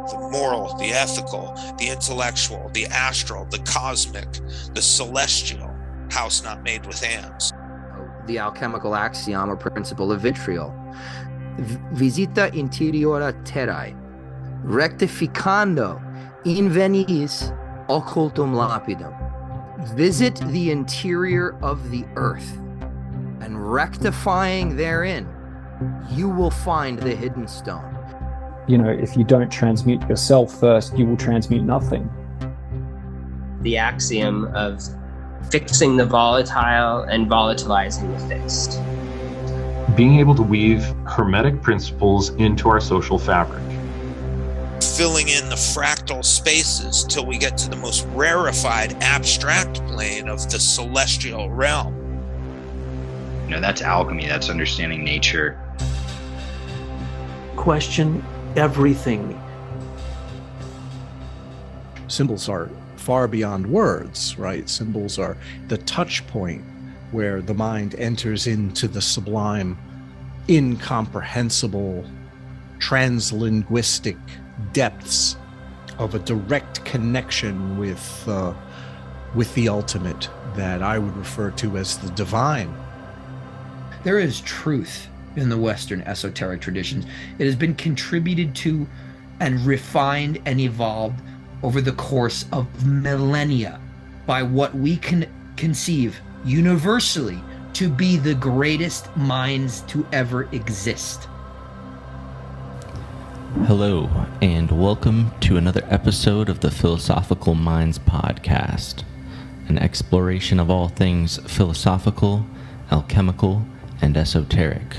the moral, the ethical, the intellectual, the astral, the cosmic, the celestial, house not made with hands. The alchemical axiom or principle of vitriol. Visita interiora terrae, rectificando inveniis occultum lapidum. Visit the interior of the earth, and rectifying therein, you will find the hidden stone. You know, if you don't transmute yourself first, you will transmute nothing. The axiom of fixing the volatile and volatilizing the fixed. Being able to weave Hermetic principles into our social fabric. Filling in the fractal spaces till we get to the most rarefied abstract plane of the celestial realm. You know, that's alchemy, that's understanding nature. Question everything. Symbols are far beyond words, right? Symbols are the touch point where the mind enters into the sublime, incomprehensible, translinguistic depths of a direct connection with the ultimate that I would refer to as the divine. There is truth in the Western esoteric traditions. It has been contributed to and refined and evolved over the course of millennia by what we can conceive universally to be the greatest minds to ever exist. Hello, and welcome to another episode of the Philosophical Minds Podcast, an exploration of all things philosophical, alchemical, and esoteric.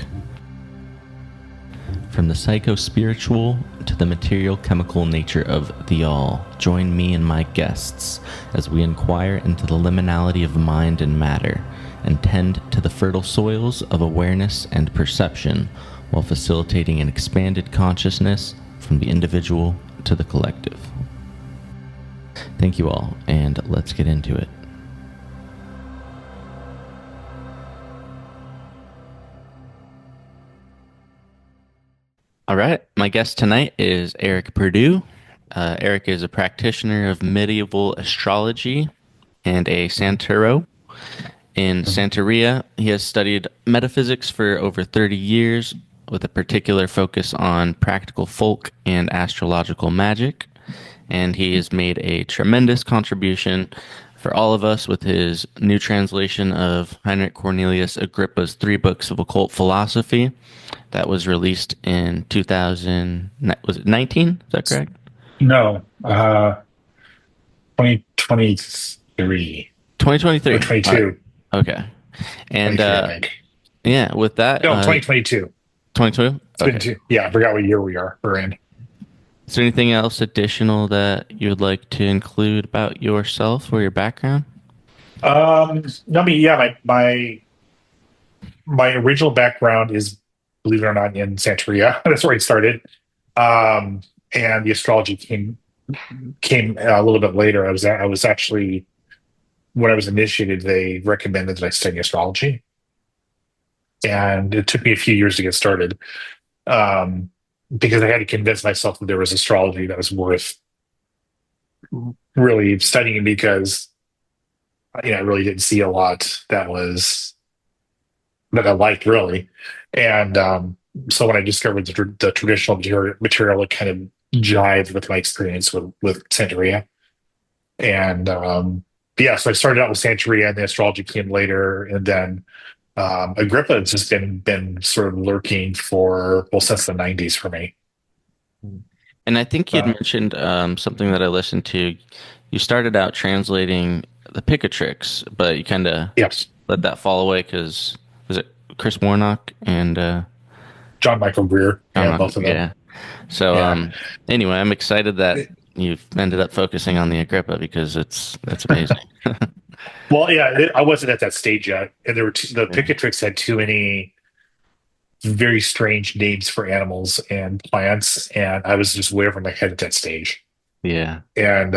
From the psycho-spiritual to the material-chemical nature of the all, join me and my guests as we inquire into the liminality of mind and matter and tend to the fertile soils of awareness and perception while facilitating an expanded consciousness from the individual to the collective. Thank you all, and let's get into it. All right, my guest tonight is Eric Purdue. Eric is a practitioner of medieval astrology and a Santero. In Santeria, he has studied metaphysics for over 30 years with a particular focus on practical folk and astrological magic. And he has made a tremendous contribution for all of us with his new translation of Heinrich Cornelius Agrippa's 3 Books of Occult Philosophy that was released in 2019. Is that correct? No, 2023. 2023. Or 22. Right. Okay. And yeah, with that. No, 2022. 2022? Okay. Yeah, I forgot what year we're in. Is there anything else additional that you would like to include about yourself or your background? No, I mean, yeah, my original background is, believe it or not, in Santeria. That's where I started. And the astrology came a little bit later. I was actually, when I was initiated, they recommended that I study astrology. And it took me a few years to get started. Because I had to convince myself that there was astrology that was worth really studying, because I really didn't see a lot that I liked, really. And so when I discovered the traditional material, it kind of jived with my experience with Santeria. And so I started out with Santeria, and the astrology came later, and then Agrippa has just been sort of lurking since the 90s for me. And I think you'd mentioned something that I listened to. You started out translating the Picatrix, but you kind of let that fall away because, was it Chris Warnock and John Michael Greer? Both of them. Yeah. So anyway, I'm excited that you've ended up focusing on the Agrippa because that's amazing. Well, yeah, I wasn't at that stage yet, and the Picatrix had too many very strange names for animals and plants, and I was just way over my head at that stage. Yeah, and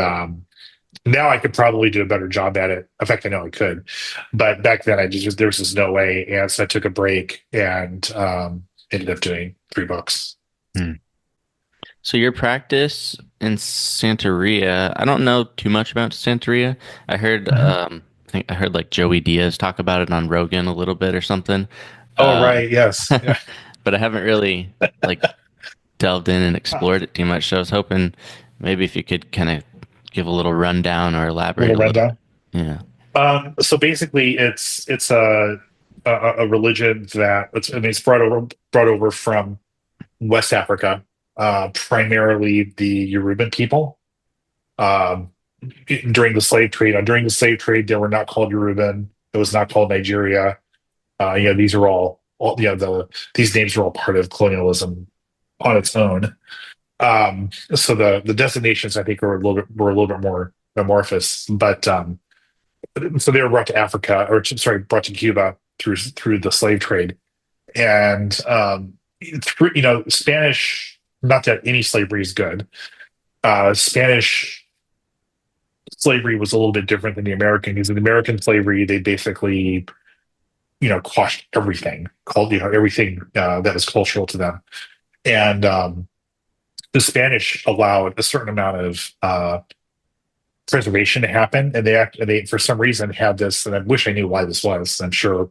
now I could probably do a better job at it. In fact, I know I could, but back then there was just no way, and so I took a break and ended up doing 3 books. So your practice in Santeria, I don't know too much about Santeria. I heard, I think I heard like Joey Diaz talk about it on Rogan a little bit or something. Oh, right. Yes. Yeah. But I haven't really like delved in and explored it too much. So I was hoping maybe if you could kind of give a little rundown or elaborate a little. Yeah. So basically, it's a religion that it's brought over from West Africa, primarily the Yoruban people. During the slave trade, they were not called Yoruban. It was not called Nigeria. These are all these names are all part of colonialism on its own. So the designations, I think, were a little bit more amorphous, but so they were brought to Africa, brought to Cuba through the slave trade, and through Spanish. Not that any slavery is good. Spanish slavery was a little bit different than the American, because in the American slavery, they basically quashed everything, called everything that was cultural to them, and the Spanish allowed a certain amount of preservation to happen, and they for some reason had this, and I wish I knew why this was. I'm sure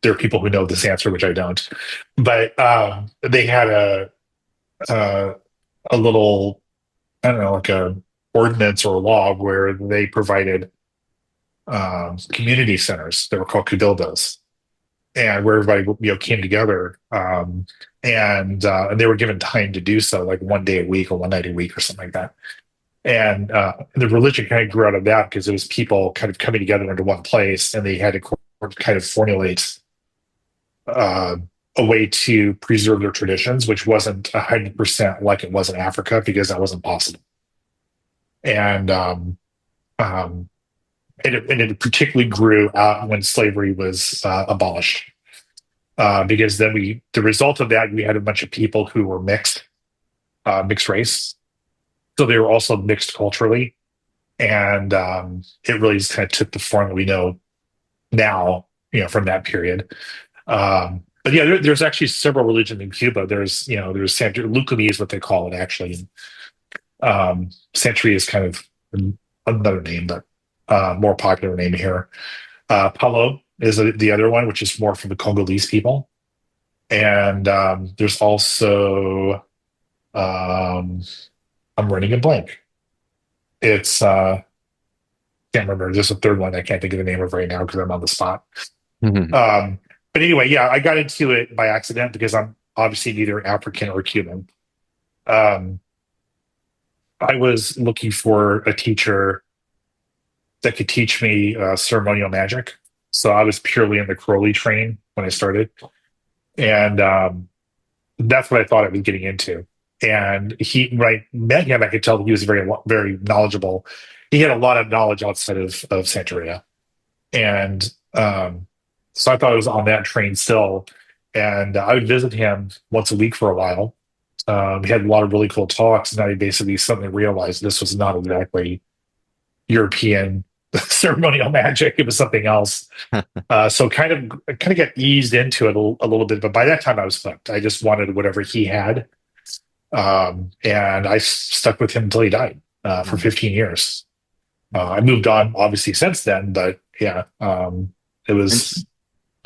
there are people who know this answer, which I don't, but they had a little, I don't know, like a ordinance or a law where they provided community centers that were called cabildos, and where everybody came together, and they were given time to do so, like one day a week or one night a week or something like that. And the religion kind of grew out of that, because it was people kind of coming together into one place, and they had to kind of formulate a way to preserve their traditions, which wasn't 100% like it was in Africa, because that wasn't possible. And it particularly grew out when slavery was abolished, because then the result of that, we had a bunch of people who were mixed race, so they were also mixed culturally, and it really just kind of took the form that we know now, from that period. But yeah, there's actually several religions in Cuba. There's Lucumí is what they call it, actually. Santeria is kind of another name, but more popular name here. Palo is the other one, which is more for the Congolese people. And there's also, I'm running a blank. It's, can't remember. There's a third one I can't think of the name of right now because I'm on the spot. Mm-hmm. But anyway, yeah, I got into it by accident because I'm obviously neither African or Cuban. I was looking for a teacher that could teach me ceremonial magic. So I was purely in the Crowley train when I started. And that's what I thought I was getting into. And when I met him, I could tell he was very, very knowledgeable. He had a lot of knowledge outside of Santeria. And so I thought I was on that train still. And I would visit him once a week for a while. He had a lot of really cool talks, and I basically suddenly realized this was not exactly European ceremonial magic. It was something else. So kind of got eased into it a little bit, but by that time I was hooked. I just wanted whatever he had, and I stuck with him until he died for 15 years. I moved on, obviously, since then, but yeah, it was.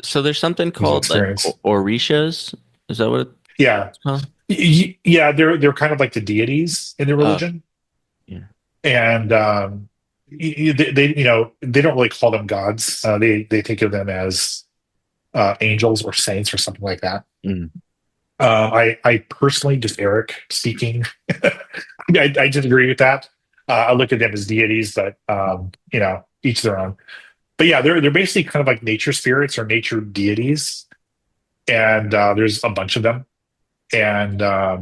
So there's something called like orishas. Is that what? Yeah. Yeah, they're kind of like the deities in the religion. Yeah. And they don't really call them gods. They think of them as angels or saints or something like that. Mm. I personally, just Eric speaking, I disagree with that. I look at them as deities, but each their own. But yeah, they're basically kind of like nature spirits or nature deities, and there's a bunch of them. And not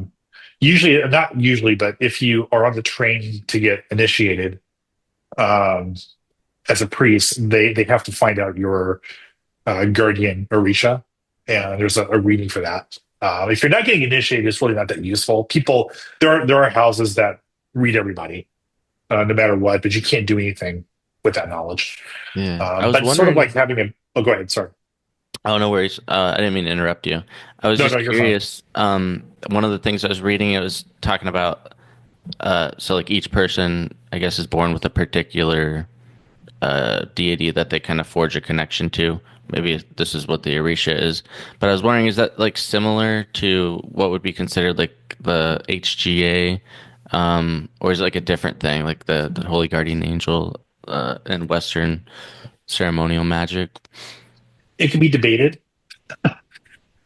usually, but if you are on the train to get initiated as a priest, they have to find out your guardian Orisha, and there's a reading for that. If you're not getting initiated, it's really not that useful. There are houses that read everybody, no matter what, but you can't do anything with that knowledge. Yeah, but it's sort of like having a. Oh, go ahead. Sorry. Oh, no worries. I didn't mean to interrupt you. I was No, just no, you're fine. curious. One of the things I was reading, it was talking about, so like each person, I guess, is born with a particular deity that they kind of forge a connection to. Maybe this is what the Orisha is. But I was wondering, is that like similar to what would be considered like the HGA, or is it like a different thing, like the Holy Guardian Angel in Western ceremonial magic? It can be debated.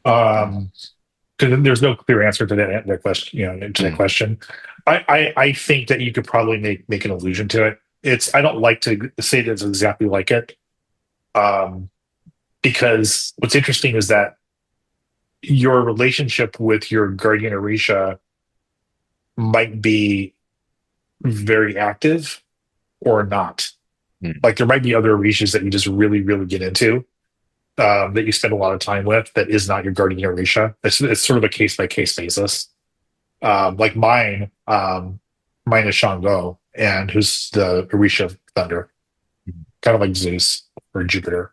Because there's no clear answer to that question. To that question. I think that you could probably make an allusion to it. I don't like to say that it's exactly like it, because what's interesting is that your relationship with your guardian Orisha might be very active or not. Like there might be other Orishas that you just really, really get into, that you spend a lot of time with, that is not your guardian Orisha. It's sort of a case by case basis. Like mine is Shango, and who's the Orisha of thunder, kind of like Zeus or Jupiter.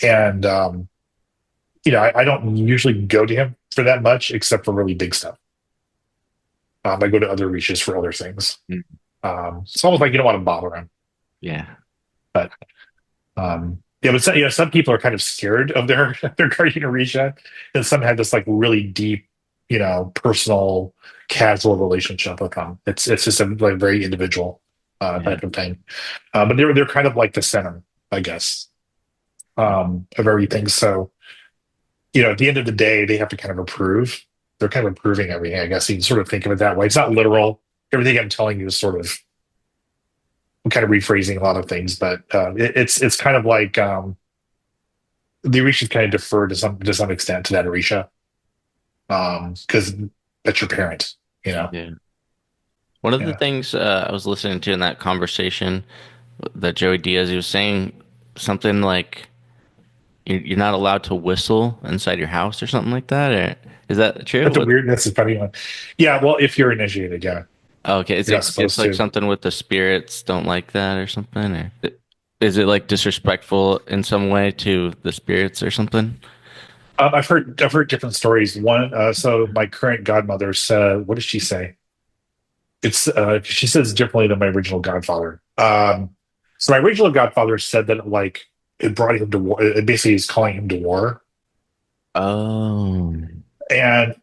And I don't usually go to him for that much, except for really big stuff. I go to other Orishas for other things. It's almost like you don't want to bother him. Yeah. But but some people are kind of scared of their guardian Orisha, and some have this like really deep, personal, casual relationship with them. It's just a like very individual type of thing. But they're kind of like the center, I guess, of everything. So at the end of the day, they have to kind of approve. They're kind of approving everything, I guess. You can sort of think of it that way. It's not literal. Everything I'm telling you is sort of, I'm kind of rephrasing a lot of things, but it's kind of like the Orishas kind of defer to some extent to that Orisha, because that's your parent, Yeah. One of the things I was listening to in that conversation that Joey Diaz, he was saying something like you're not allowed to whistle inside your house or something like that. Or is that true? That's a funny one. Yeah, well, if you're initiated, yeah. Oh, okay. It's like something with the spirits don't like that or something, or is it like disrespectful in some way to the spirits or something? I've heard different stories. One, so my current godmother said, what does she say? She says differently than my original godfather. So my original godfather said that it brought him to war. It basically is calling him to war. Oh. And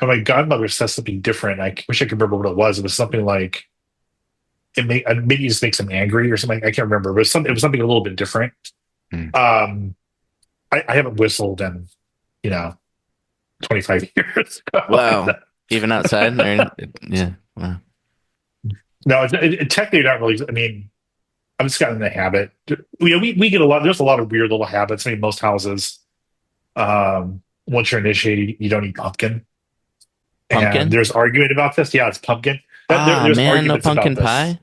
my godmother says something different. I wish I could remember what it was. It was something like maybe it just makes him angry or something. I can't remember. It was something a little bit different. I haven't whistled in 25 years. Wow. Even outside? Yeah. Wow. No, technically not really. I mean, I've just gotten in the habit. We get a lot. There's a lot of weird little habits. I mean, most houses, once you're initiated, you don't eat pumpkin. Pumpkin? And there's argument about this. Yeah, it's pumpkin. There's no pumpkin pie?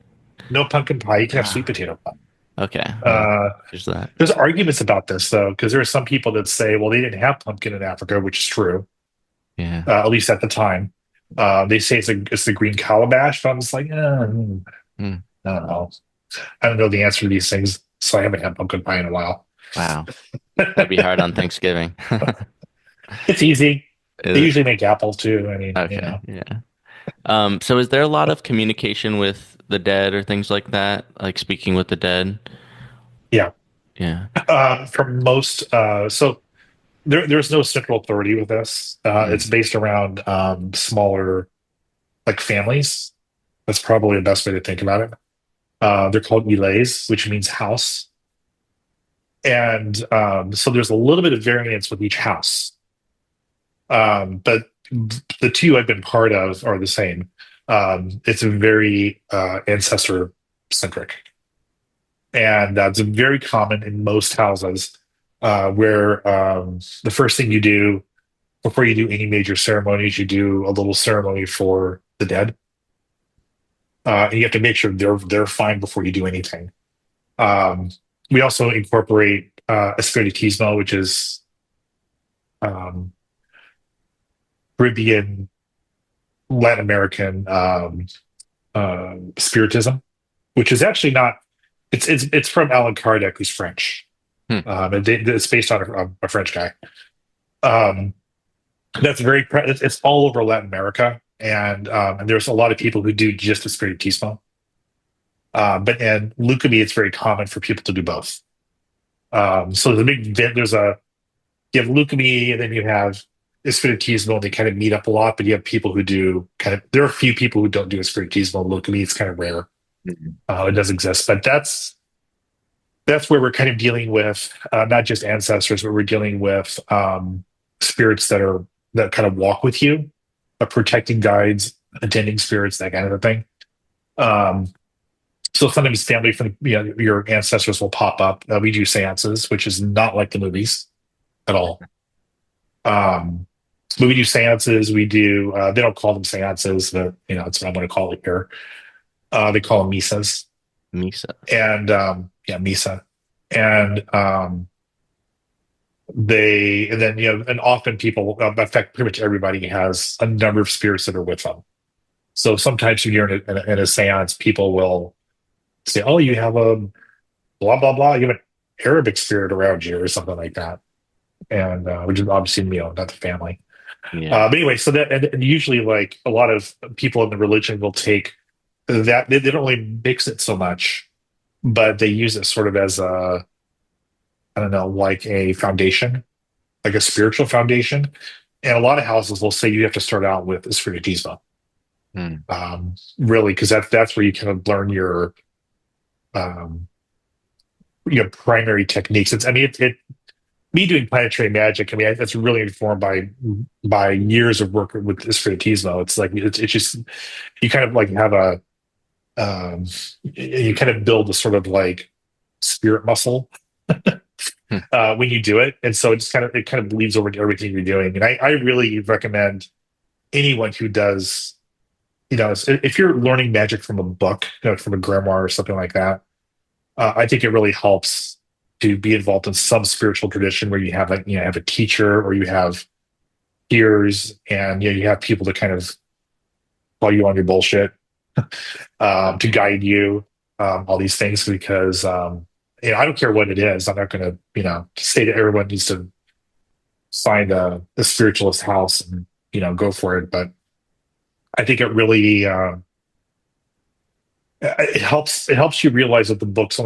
No pumpkin pie. You can have sweet potato pie. Okay. There's that. There's arguments about this, though, because there are some people that say, well, they didn't have pumpkin in Africa, which is true. Yeah. At least at the time. They say it's the green calabash, but I'm just like, I don't know. I don't know the answer to these things, so I haven't had pumpkin pie in a while. Wow. That'd be hard on Thanksgiving. It's easy. They usually make apples too. I mean, okay. Yeah. So is there a lot of communication with the dead or things like that? Like speaking with the dead? Yeah. Yeah. From most, so there's no central authority with this. It's based around smaller, like families. That's probably the best way to think about it. They're called ilays, which means house. And so there's a little bit of variance with each house. But the two I've been part of are the same. It's a very ancestor centric. And it's very common in most houses where the first thing you do before you do any major ceremonies, you do a little ceremony for the dead. And you have to make sure they're fine before you do anything. We also incorporate esotericism, which is Caribbean, Latin American spiritism, which is actually not. It's from Alan Kardec, who's French. It's based on a French guy. It's all over Latin America, and there's a lot of people who do just the spiritismo. But in alchemy, it's very common for people to do both. So you have alchemy, and then you have spiritismo, and they kind of meet up a lot. But you have people who do there are a few people who don't do spiritismo. Alchemy, it's kind of rare. It does exist, but that's where we're kind of dealing with not just ancestors, but we're dealing with spirits that kind of walk with you, protecting guides, attending spirits, that kind of a thing. So sometimes family from your ancestors will pop up. We do seances, which is not like the movies at all. But we do seances. We do. They don't call them seances, but it's what I'm going to call it here. They call them misas. Misa. And misa. And and often people, in fact, pretty much everybody has a number of spirits that are with them. So sometimes when you're in a seance, people will say, "Oh, you have a blah blah blah. You have an Arabic spirit around you," or something like that, and which is obviously not the family. Yeah. But anyway, so that and usually, like a lot of people in the religion will take that they don't really mix it so much, but they use it sort of as like a foundation, like a spiritual foundation. And a lot of houses will say you have to start out with spiritismo. Really, because that's where you kind of learn your primary techniques. Me doing planetary magic. That's really informed by years of work with spiritismo. It's like it's just you kind of like have you kind of build a sort of like spirit muscle when you do it, and so it kind of bleeds over to everything you're doing. And I really recommend anyone who does. If you're learning magic from a book, from a grimoire or something like that, I think it really helps to be involved in some spiritual tradition where you have have a teacher or you have peers, and you have people to kind of call you on your bullshit, to guide you, all these things, because I don't care what it is. I'm not going to say that everyone needs to find a spiritualist house and go for it, but I think it really it helps you realize that the books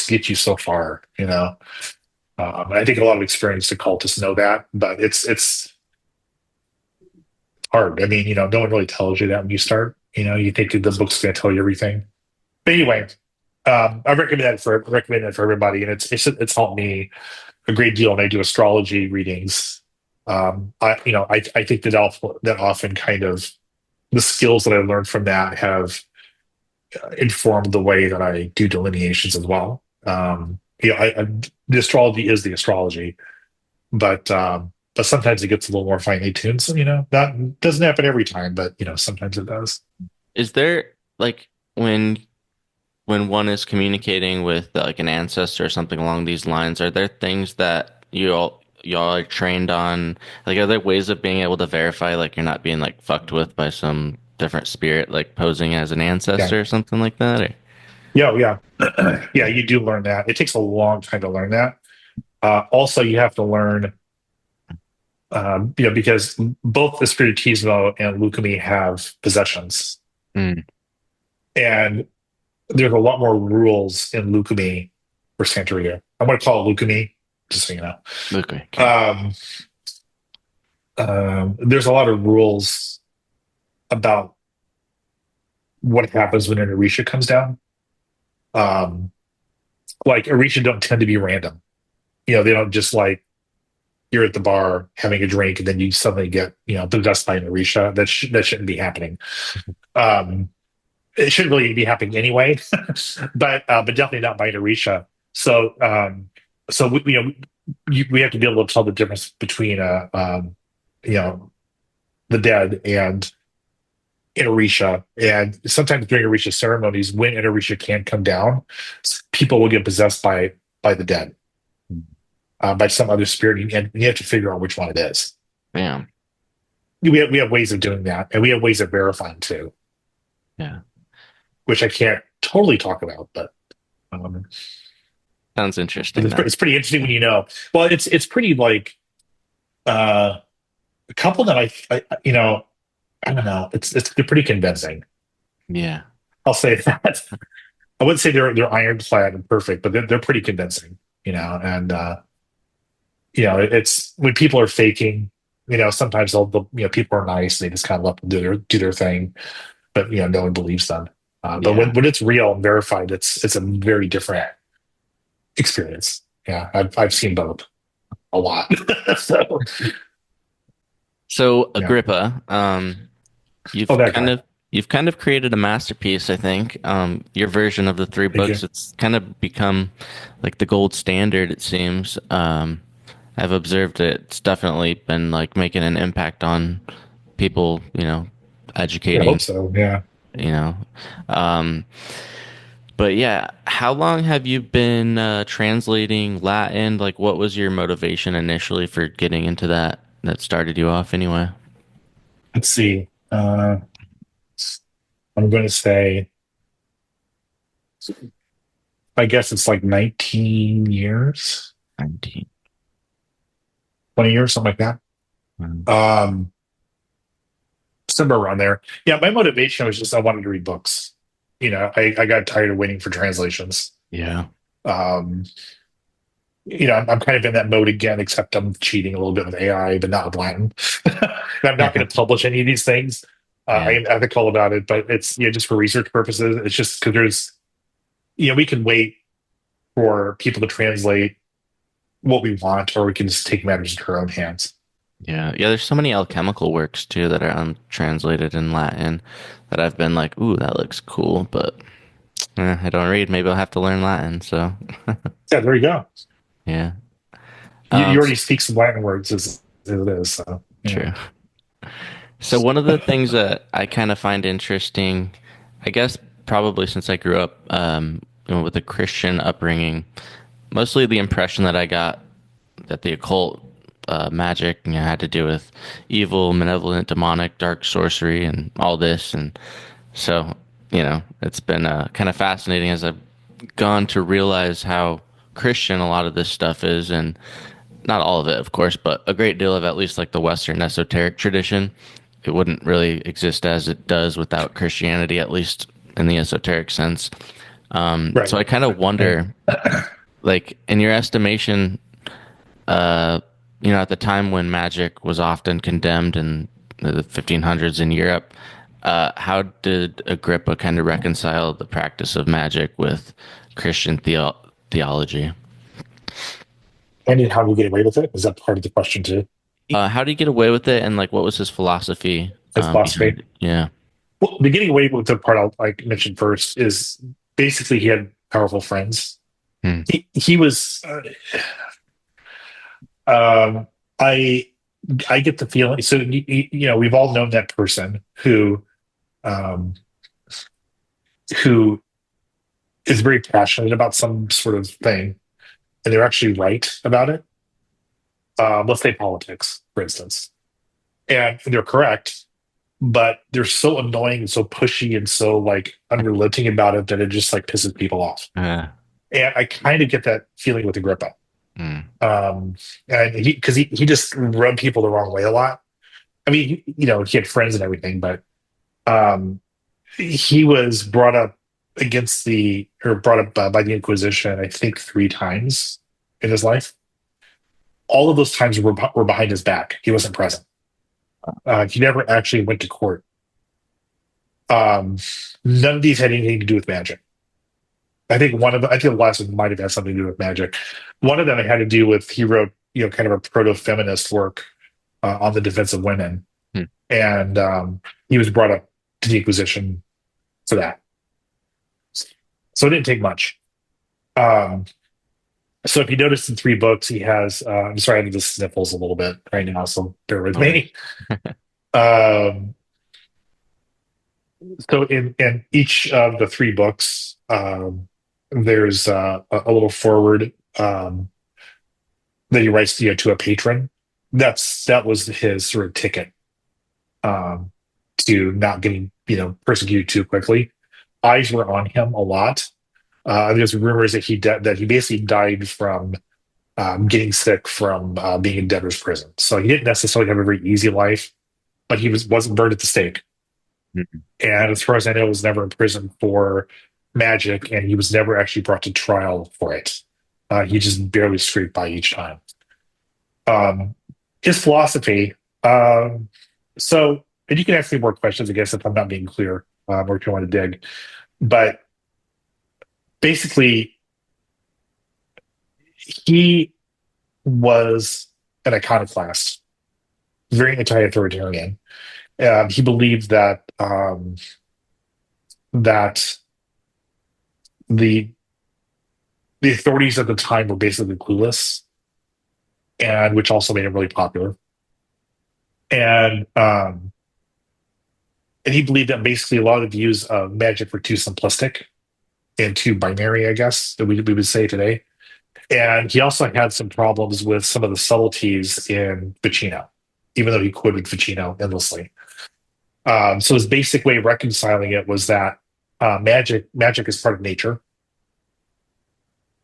get you so far. I think a lot of experienced occultists know that, but it's hard. No one really tells you that when you start. You think the book's going to tell you everything. But anyway, I recommend that for everybody, and it's helped me a great deal when I do astrology readings. I think that often kind of the skills that I learned from that have informed the way that I do delineations as well. The astrology is the astrology, but sometimes it gets a little more finely tuned. So that doesn't happen every time, but sometimes it does. Is there like when one is communicating with like an ancestor or something along these lines, are there things that y'all are trained on? Like, are there ways of being able to verify like you're not being like fucked with by some different spirit like posing as an ancestor or something like that? Or? Yeah. Yeah, you do learn that. It takes a long time to learn that. Also, you have to learn, because both the spiritismo and alchemy have possessions. And there's a lot more rules in alchemy for Santeria. I'm going to call it alchemy, just so you know. Okay. There's a lot of rules about what happens when an Orisha comes down. Like Orisha don't tend to be random. They don't just like you're at the bar having a drink and then you suddenly get possessed by an Orisha. That shouldn't be happening. It shouldn't really be happening anyway, but definitely not by an Orisha. So we have to be able to tell the difference between the dead and an Orisha. And sometimes during Orisha ceremonies, when an Orisha can come down, people will get possessed by the dead, by some other spirit, and you have to figure out which one it is. Yeah. We have ways of doing that, and we have ways of verifying too. Yeah. Which I can't totally talk about, but Sounds interesting. It's pretty interesting when you know. Well, it's pretty like a couple that I I don't know. They're pretty convincing. Yeah. I'll say that. I wouldn't say they're ironclad and perfect, but they're pretty convincing. And it's when people are faking. Sometimes they'll people are nice. They just kind of let them do their thing, but no one believes them. But when it's real and verified, it's a very different experience. Yeah, I've seen both a lot. So Agrippa, you've kind of created a masterpiece, I think. Your version of the three books, it's kind of become like the gold standard, it seems. I've observed it's definitely been like making an impact on people, educating. I hope so, yeah. But yeah, how long have you been translating Latin? Like, what was your motivation initially for getting into that started you off anyway? Let's see. I'm going to say, I guess it's like 19 years. 19. 20 years, something like that. Somewhere around there. Yeah, my motivation was just I wanted to read books. I got tired of waiting for translations. Yeah. I'm kind of in that mode again, except I'm cheating a little bit with AI, but not with Latin. I'm not going to publish any of these things. I am ethical about it, but it's just for research purposes. It's just because there's, we can wait for people to translate what we want, or we can just take matters into our own hands. Yeah. There's so many alchemical works too that are untranslated in Latin that I've been like, ooh, that looks cool, but I don't read. Maybe I'll have to learn Latin. So yeah, there you go. Yeah. You already speak some Latin words as it is. So, True. So one of the things that I kind of find interesting, I guess probably since I grew up with a Christian upbringing, mostly the impression that I got that the occult magic had to do with evil, malevolent, demonic, dark sorcery, and all this. And so, it's been kind of fascinating as I've gone to realize how Christian a lot of this stuff is, and not all of it, of course, but a great deal of at least like the Western esoteric tradition. It wouldn't really exist as it does without Christianity, at least in the esoteric sense. Right. So I kind of wonder, like, in your estimation, at the time when magic was often condemned in the 1500s in Europe, how did Agrippa kind of reconcile the practice of magic with Christian theology? And how do you get away with it? Is that part of the question too? How did he get away with it, and like what was his philosophy? His philosophy? Yeah. Well, the getting away with the part I'll mention first is basically he had powerful friends. He was. I get the feeling. So we've all known that person who is very passionate about some sort of thing, and they're actually right about it. Let's say politics, for instance, and they're correct, but they're so annoying and so pushy and so like unrelenting about it that it just like pisses people off. And I kind of get that feeling with Agrippa. And he just rubbed people the wrong way a lot. I mean, he had friends and everything, but he was brought up by the Inquisition, I think 3 times in his life. All of those times were behind his back. He wasn't present. He never actually went to court. None of these had anything to do with magic. I think the last one might have had something to do with magic. One of them had to do with, he wrote, kind of a proto-feminist work on the defense of women. And he was brought up to the Inquisition for that. So it didn't take much. So if you notice in 3 books, he has, I'm sorry, I have the sniffles a little bit right now, so bear with me. So in each of the 3 books, there's a little forward that he writes to a patron. That was his sort of ticket to not getting persecuted too quickly. Eyes were on him a lot. There's rumors that he basically died from getting sick from being in debtor's prison. So he didn't necessarily have a very easy life, but he wasn't burned at the stake. Mhm. And as far as I know, was never in prison for magic, and he was never actually brought to trial for it. He just barely scraped by each time. His philosophy. So, and you can ask me more questions, I guess, if I'm not being clear, or if you want to dig. But basically, he was an iconoclast, very anti-authoritarian. He believed that that the authorities at the time were basically clueless, and which also made him really popular. And he believed that basically a lot of views of magic were too simplistic and too binary, I guess, that we would say today. And he also had some problems with some of the subtleties in Ficino, even though he quoted Ficino endlessly. So his basic way of reconciling it was that magic is part of nature,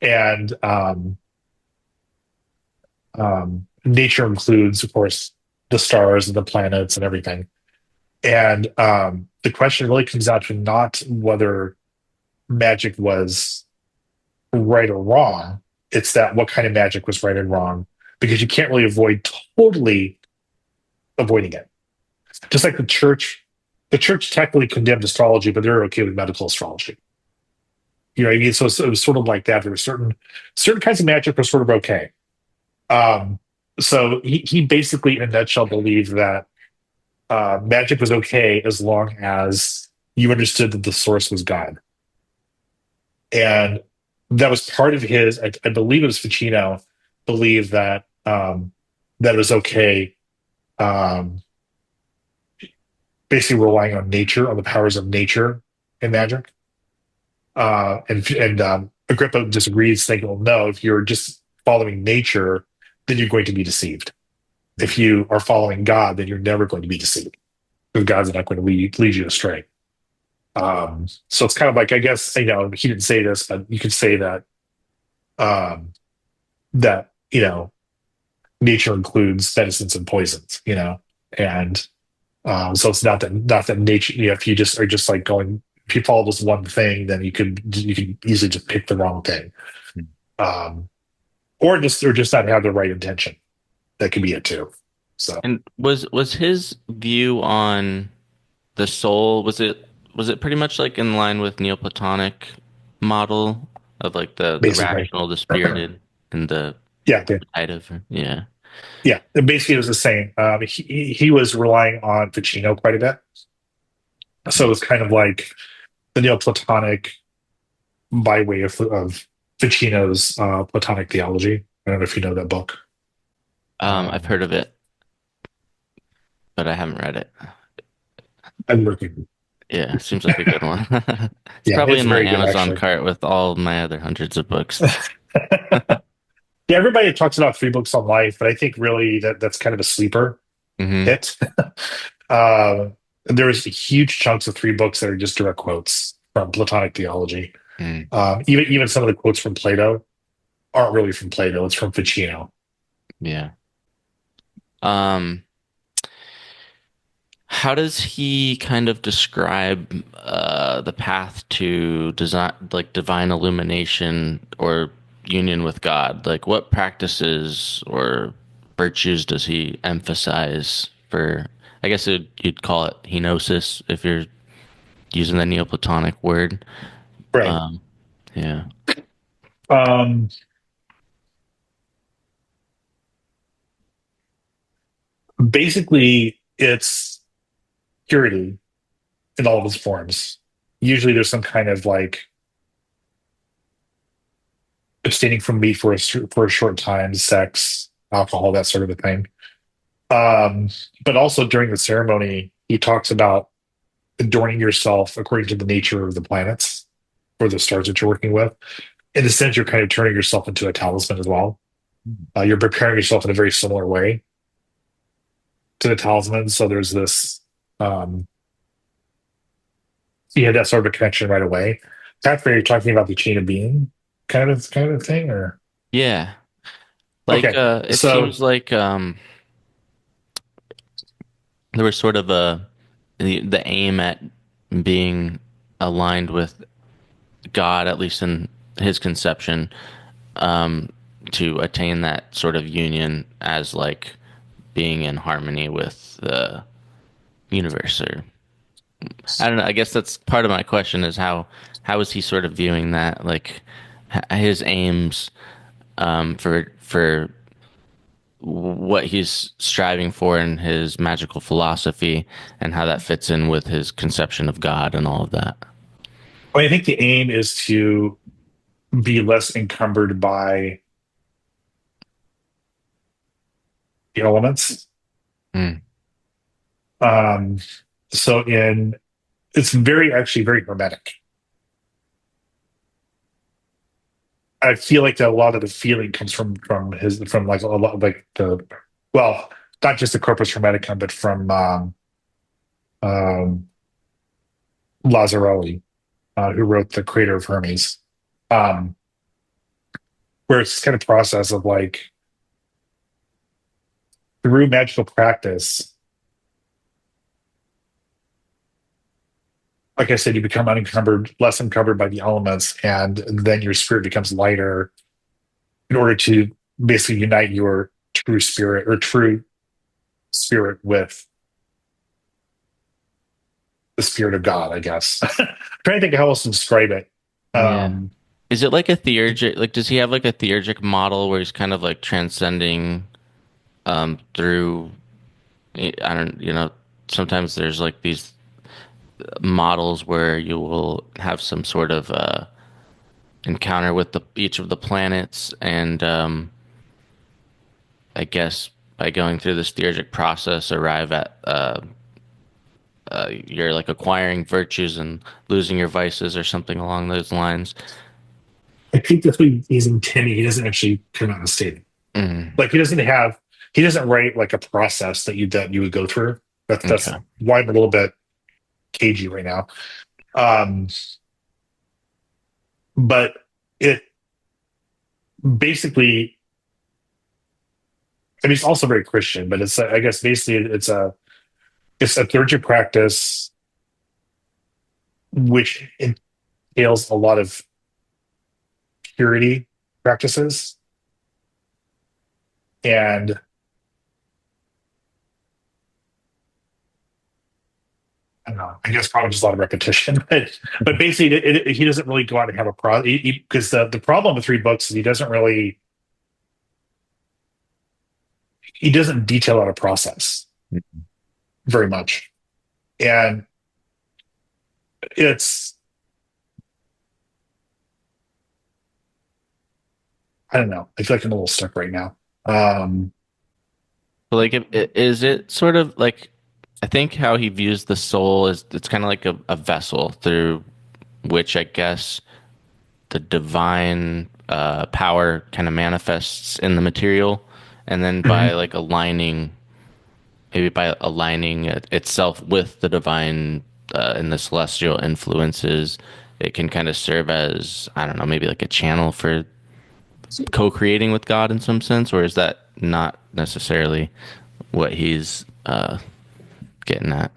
and nature includes, of course, the stars and the planets and everything. And the question really comes down to not whether magic was right or wrong. It's that what kind of magic was right and wrong, because you can't really totally avoiding it. Just like the church technically condemned astrology, but they're okay with medical astrology. You know what I mean? So it was sort of like that. There were certain kinds of magic were sort of okay. So he basically, in a nutshell, believed that magic was okay as long as you understood that the source was God. And that was part of his, I believe it was Ficino, believed that that it was okay, basically relying on nature, on the powers of nature in magic. And Agrippa disagrees, saying, well, no, if you're just following nature, then you're going to be deceived. If you are following God, then you're never going to be deceived, because God's not going to lead you astray. So it's kind of like, I guess, he didn't say this, but you could say that that nature includes medicines and poisons, and so it's not that nature. If you just are just like going, if you follow this one thing, then you can easily just pick the wrong thing, or just not have the right intention. That could be it too. So, and was his view on the soul, was it pretty much like in line with Neoplatonic model of like the rational, the spirited, and the yeah. And basically it was the same. He was relying on Ficino quite a bit, so it was kind of like the Neoplatonic by way of Ficino's Platonic theology. I don't know if you know that book. I've heard of it, but I haven't read it. I'm looking. Yeah, seems like a good one. It's probably in my Amazon cart with all my other hundreds of books. Yeah, everybody talks about 3 books on life, but I think really that's kind of a sleeper hit. There's huge chunks of 3 books that are just direct quotes from Platonic theology. Even some of the quotes from Plato aren't really from Plato; it's from Ficino. Yeah. How does he kind of describe the path to divine illumination or union with God? Like, what practices or virtues does he emphasize for? I guess you'd call it henosis if you're using the Neoplatonic word, right? Yeah. Basically, it's purity in all of its forms. Usually there's some kind of like abstaining from meat for a short time, sex, alcohol, that sort of a thing. But also during the ceremony, he talks about adorning yourself according to the nature of the planets or the stars that you're working with. In a sense, you're kind of turning yourself into a talisman as well. You're preparing yourself in a very similar way to the talisman. So there's this, you had that sort of a connection right away. That's where you're talking about the chain of being kind of thing, or Yeah. Like okay. it So seems like there was sort of the aim at being aligned with God, at least in his conception, to attain that sort of union as like being in harmony with the universe. Or I don't know. I guess that's part of my question is how is he sort of viewing that, like his aims for what he's striving for in his magical philosophy and how that fits in with his conception of God and all of that. I think the aim is to be less encumbered by the elements. Mm. So it's actually very hermetic. I feel like that a lot of the feeling comes from like a lot like not just the corpus hermeticum, but from Lazzarelli, who wrote The Crater of Hermes, where it's this kind of process of like through magical practice. Like I said, you become less encumbered by the elements, and then your spirit becomes lighter in order to basically unite your true spirit with the spirit of God, I guess. I'm trying to think how else to describe it. Yeah. Is it like a theurgic, like does he have like a theurgic model where he's kind of like transcending through, I don't, sometimes there's like these models where you will have some sort of encounter with each of the planets, and I guess by going through this theurgic process arrive at you're like acquiring virtues and losing your vices or something along those lines. I think that's what he's intending. He doesn't actually come out and state it. Mm. Like he doesn't write like a process that you would go through. That's Okay. why I'm a little bit cagey right now. But it basically, I mean, it's also very Christian, but it's, I guess, basically it's a theurgic practice, which entails a lot of purity practices. And I don't know, I guess probably just a lot of repetition, but basically he doesn't really go out and have a process, because the problem with 3 books is he doesn't detail out a process very much. And it's, I don't know, I feel like I'm a little stuck right now. Like, is it sort of like, I think how he views the soul is it's kind of like a vessel through which I guess the divine power kind of manifests in the material, and then by like aligning itself with the divine and the celestial influences, it can kind of serve as, I don't know, maybe like a channel for co-creating with God in some sense, or is that not necessarily what he's getting at?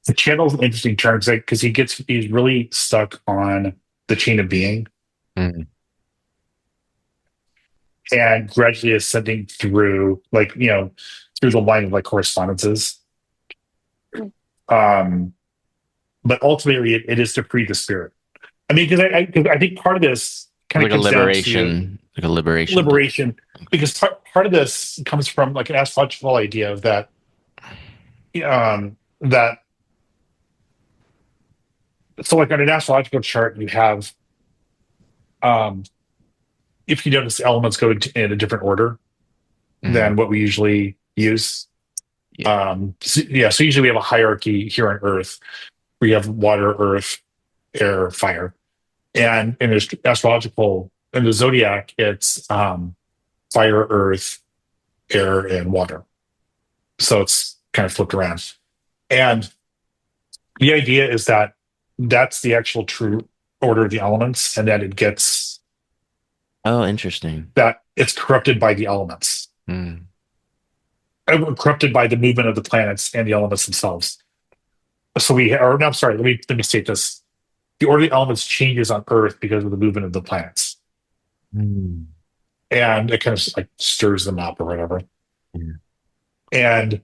The channel's an interesting term because he's really stuck on the chain of being. Mm. And gradually ascending through, like, through the line of like correspondences. But ultimately it is to free the spirit. I mean, because I think part of this kind of like comes a liberation, down to like a liberation, because part of this comes from like an astrological idea of that, that, so like on an astrological chart, you have, if you notice, elements go in a different order than what we usually use. Yeah. So usually we have a hierarchy here on Earth. We have water, earth, air, fire. And in astrological, in the zodiac, it's fire, earth, air, and water. So it's kind of flipped around. And the idea is that that's the actual true order of the elements, and that it gets interesting. That it's corrupted by the elements. Corrupted by the movement of the planets and the elements themselves. So I'm sorry, let me state this. The order of the elements changes on Earth because of the movement of the planets. And it kind of like stirs them up or whatever. And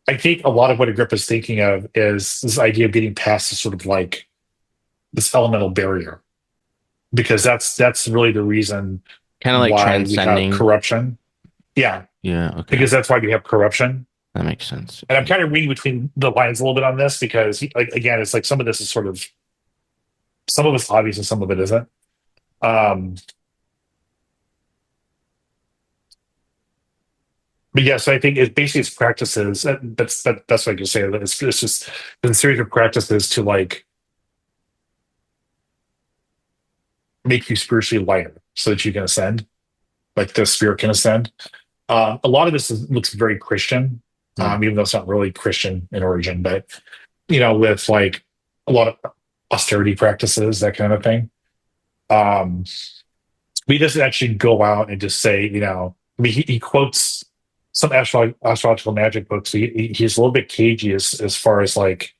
I think a lot of what Agrippa's thinking of is this idea of getting past this sort of like this elemental barrier. Because that's really the reason kind of like why transcending we have corruption. Yeah. Yeah. Okay. Because that's why we have corruption. That makes sense. And I'm kind of reading between the lines a little bit on this because, like, again, it's like some of this is sort of, some of it's obvious and some of it isn't. But yes, I think it basically it's practices. That's what I can say. It's just a series of practices to like make you spiritually lighter so that you can ascend, like the spirit can ascend. A lot of this looks very Christian, even though it's not really Christian in origin, but with like a lot of austerity practices, that kind of thing. He doesn't actually go out and just say, he quotes some astrological magic books. He's a little bit cagey as far as like,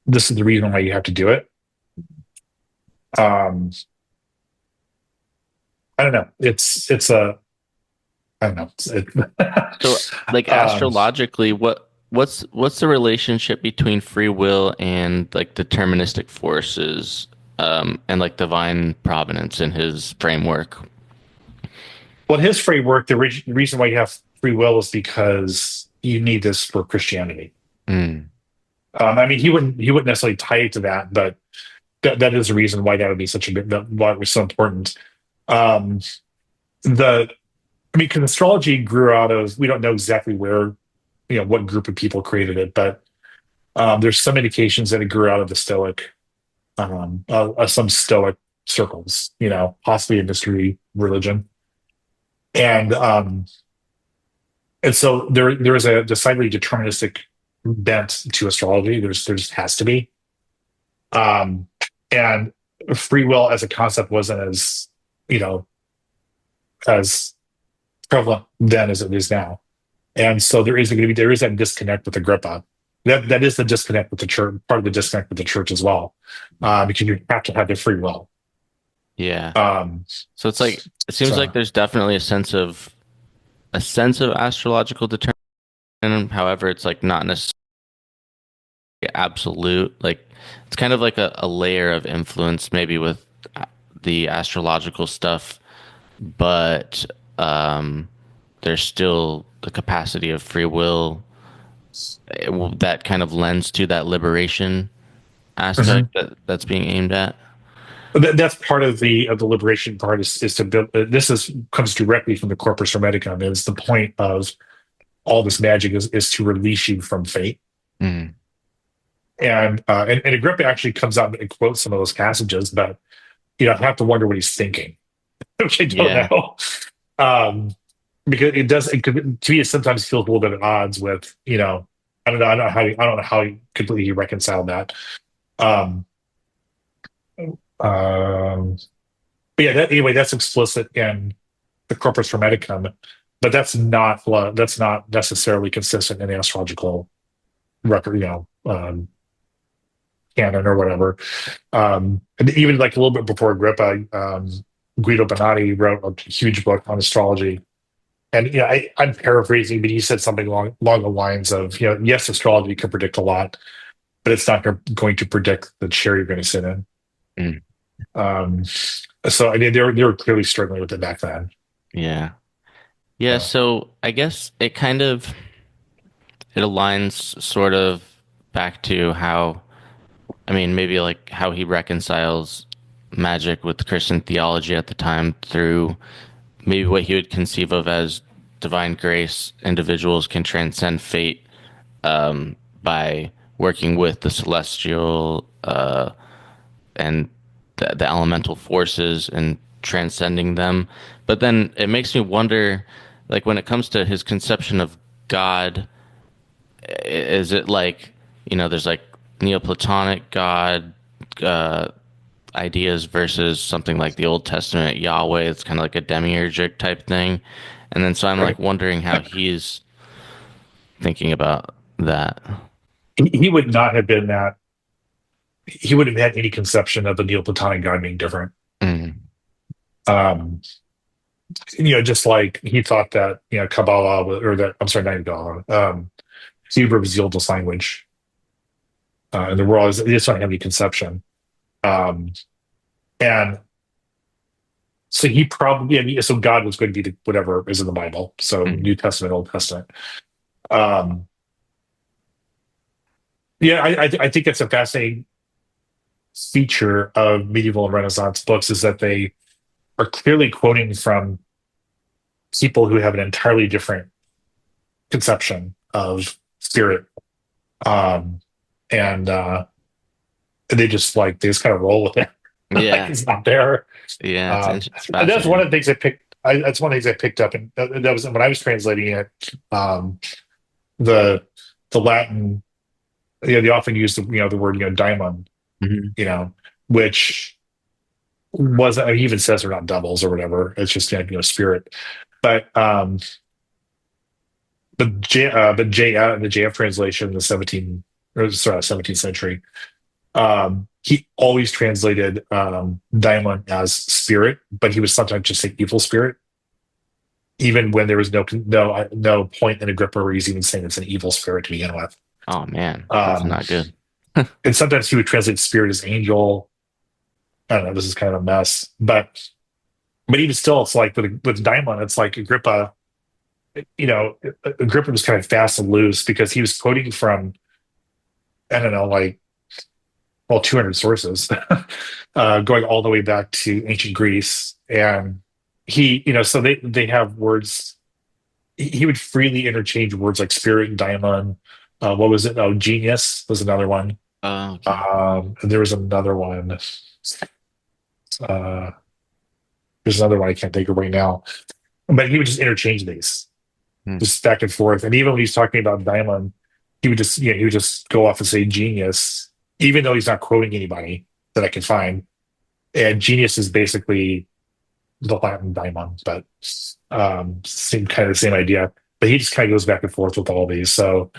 this is the reason why you have to do it. I don't know. I don't know. So, like astrologically, what's the relationship between free will and like deterministic forces, and like divine providence in his framework? Well, in his framework, the reason why you have free will is because you need this for Christianity. I mean, he wouldn't necessarily tie it to that, but that is the reason why that would be why it was so important. Because astrology grew out of, we don't know exactly where, what group of people created it, but there's some indications that it grew out of the Stoic, some Stoic circles, possibly a mystery religion. And so there is a decidedly deterministic bent to astrology. There just has to be. And free will as a concept wasn't as prevalent then as it is now. And so there is that disconnect with Agrippa. That is the disconnect with the church, part of the disconnect with the church as well, because you have to have your free will. Yeah. So it's like, it seems like there's definitely a sense of astrological determinism. However, it's like not necessarily absolute. Like it's kind of like a layer of influence maybe with the astrological stuff, but there's still the capacity of free will that kind of lends to that liberation aspect that's being aimed at. That's part of the liberation part is to build. Comes directly from the Corpus Hermeticum. Is the point of all this magic is to release you from fate. And Agrippa actually comes out and quotes some of those passages, but I have to wonder what he's thinking, which I don't know. Because to me, it sometimes feels a little bit at odds with, I don't know how he completely reconciled that. But yeah, anyway, that's explicit in the Corpus Hermeticum, but that's not necessarily consistent in the astrological record, canon or whatever. And even like a little bit before Agrippa, Guido Bonatti wrote a huge book on astrology. And I'm paraphrasing, but he said something along the lines of, yes, astrology can predict a lot, but it's not going to predict the chair you're going to sit in. So I mean, they were clearly struggling with it back then. Yeah. So I guess it aligns sort of back to how, I mean, maybe like how he reconciles magic with Christian theology at the time through maybe what he would conceive of as divine grace. Individuals can transcend fate by working with the celestial and the elemental forces and transcending them. But then it makes me wonder, like when it comes to his conception of God, is it like, there's like Neoplatonic God ideas versus something like the Old Testament Yahweh? It's kind of like a demiurgic type thing. And then so I'm like wondering how he's thinking about that. He would not have been that. He wouldn't have had any conception of the Neoplatonic God being different. Just like he thought that, Kabbalah, or that, I'm sorry, not Kabbalah, Hebrew was the oldest language in the world. He just don't have any conception. And so he probably, so God was going to be whatever is in the Bible. So New Testament, Old Testament. I think it's a fascinating feature of medieval and Renaissance books is that they are clearly quoting from people who have an entirely different conception of spirit. And they just kind of roll with it. Yeah. It's not there. Yeah. And that's one of the things I picked. That's one of the things I picked up, and that was when I was translating it. The Latin, they often use the word daimon, which was, he even says they're not doubles or whatever. It's just spirit. But the JF translation in the 17th century, he always translated daimon as spirit, but he would sometimes just say evil spirit, even when there was no point in Agrippa where he's even saying it's an evil spirit to begin with. Oh man, that's not good. And sometimes he would translate spirit as angel. I don't know. This is kind of a mess, but even still, it's like with daimon, it's like Agrippa. Agrippa was kind of fast and loose because he was quoting from, I don't know, 200 sources, going all the way back to ancient Greece. And he, so they have words. He would freely interchange words like spirit and daimon. What was it? Oh, genius was another one. Oh, okay. There was another one. There's another one I can't think of right now. But he would just interchange these, just back and forth. And even when he's talking about daimon, he would just go off and say genius, even though he's not quoting anybody that I can find. And genius is basically the Latin daimon, but same idea. But he just kind of goes back and forth with all these. So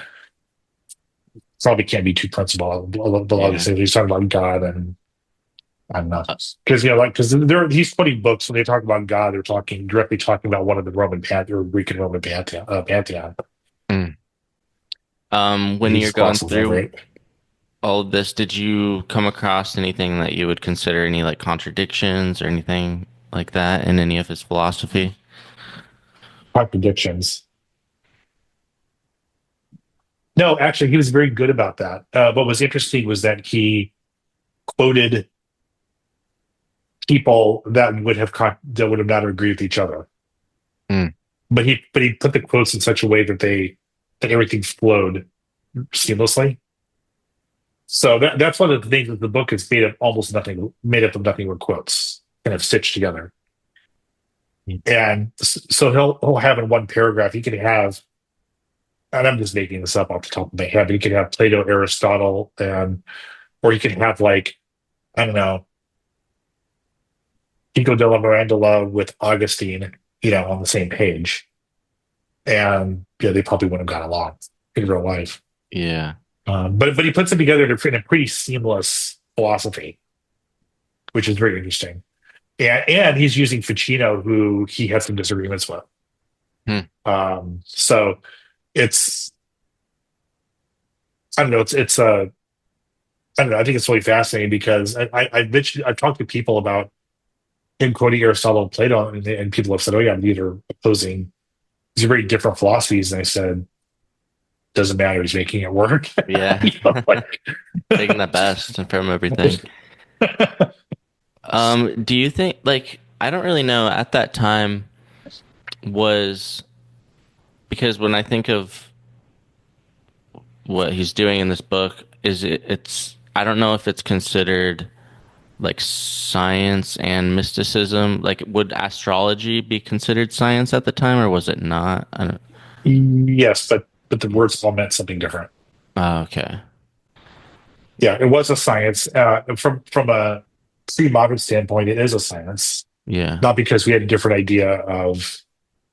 probably can't be too principled. A lot of these things. He's talking about God, and I don't know, because he's quoting books when they talk about God, they're directly talking about one of the Roman or Greek and Roman pantheon. When you're going through all of this, did you come across anything that you would consider any contradictions or anything like that in any of his philosophy? Contradictions? No, actually, he was very good about that. What was interesting was that he quoted people that would have not agreed with each other. But he put the quotes in such a way that everything flowed seamlessly. So that's one of the things that the book is made up of nothing were quotes kind of stitched together. And so he'll have in one paragraph, he could have, and I'm just making this up off the top of my head, but he could have Plato, Aristotle, or he could have I don't know, Pico della Mirandola with Augustine, on the same page. And they probably wouldn't have got along in real life. Yeah. But he puts it together in a pretty seamless philosophy, which is very interesting. And he's using Ficino, who he had some disagreements with. So it's, I don't know, I don't know, I think it's really fascinating because I've talked to people about him quoting Aristotle and Plato, and people have said, oh yeah, these are opposing, these are very different philosophies. And I said, doesn't matter, he's making it work. Yeah. Taking the best from everything. Do you think, I don't really know at that time because when I think of what he's doing in this book, I don't know if it's considered science and mysticism. Would astrology be considered science at the time, or was it not? I don't. Yes, but the words all meant something different. Oh, okay. Yeah, it was a science. From a pre-modern standpoint, it is a science. Yeah. Not because we had a different idea of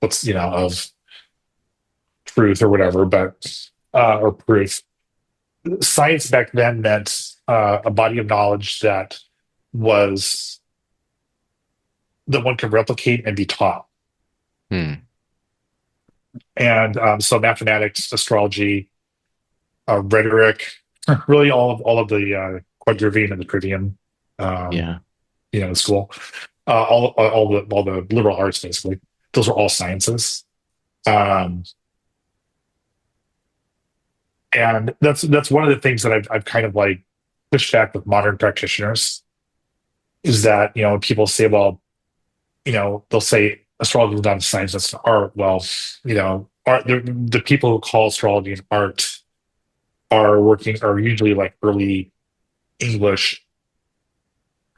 of truth or whatever, but or proof. Science back then meant a body of knowledge that one could replicate and be taught. And so mathematics, astrology, rhetoric, really all of the quadrivium and the trivium, in school, all the liberal arts, basically, those are all sciences. And that's one of the things that I've kind of like pushed back with modern practitioners is that, people say, well, they'll say astrology is not a science, that's an art. Well, art, the people who call astrology an art are usually like early English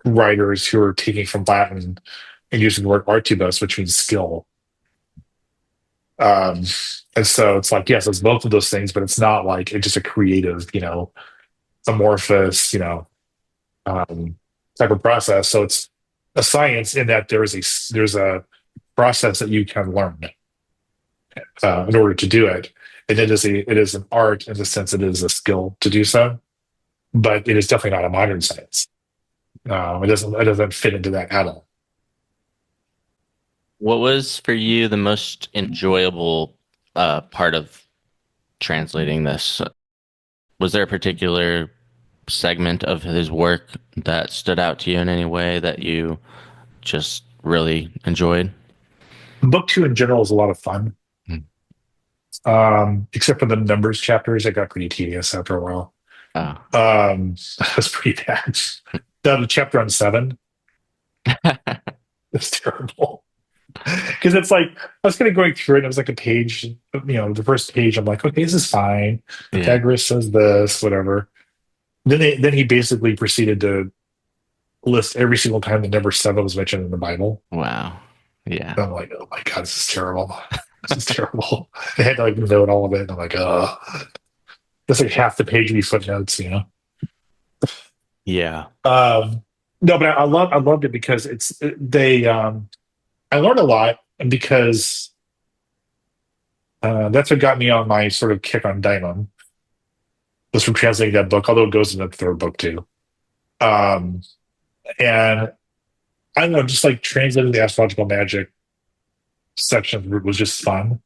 writers who are taking from Latin and using the word artibus, which means skill. And so it's like, yes, it's both of those things, but it's not like it's just a creative, amorphous, type of process. So it's a science in that there's a process that you can learn in order to do it. And it is an art in the sense that it is a skill to do so, but it is definitely not a modern science. It doesn't fit into that at all. What was for you the most enjoyable part of translating this? Was there a particular segment of his work that stood out to you in any way that you just really enjoyed? Book 2 in general is a lot of fun. Except for the numbers chapters, it got pretty tedious after a while. That's pretty bad. The chapter on 7 is terrible. Because it's like, I was kind of going through it, and it was like a page, the first page, I'm like, okay, this is fine. Pythagoras says this, whatever. Then he basically proceeded to list every single time the number 7 was mentioned in the Bible. Wow. Yeah. And I'm like, oh my God, this is terrible. This is terrible. I had to like note all of it, and I'm like, oh. That's like half the page of these footnotes, Yeah. No, but I loved it because I learned a lot, and because that's what got me on my sort of kick on Daimon, was from translating that book, although it goes in the third book too. And I don't know, just like translating the astrological magic section was just fun.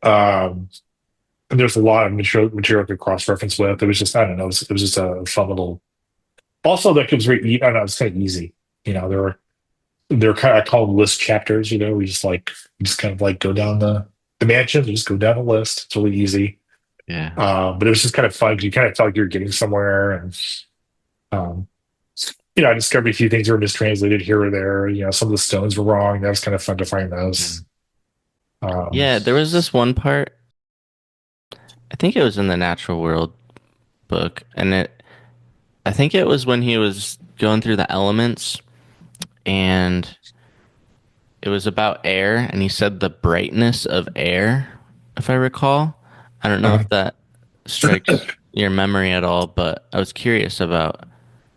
And there's a lot of material to cross-reference with. It was just, I don't know, it was just a fun little. Also, like, it was very, I don't know, it's kind of easy. They're kind of, I call them list chapters. We just kind of like go down the mansions, we just go down the list. It's really easy. Yeah. But it was just kind of fun because you kind of felt like you're getting somewhere, and I discovered a few things that were mistranslated here or there. Some of the stones were wrong. That was kind of fun to find those. Yeah, there was this one part, I think it was in the Natural World book, and I think it was when he was going through the elements, and it was about air, and he said the brightness of air, if I recall. I don't know if that strikes your memory at all, but I was curious about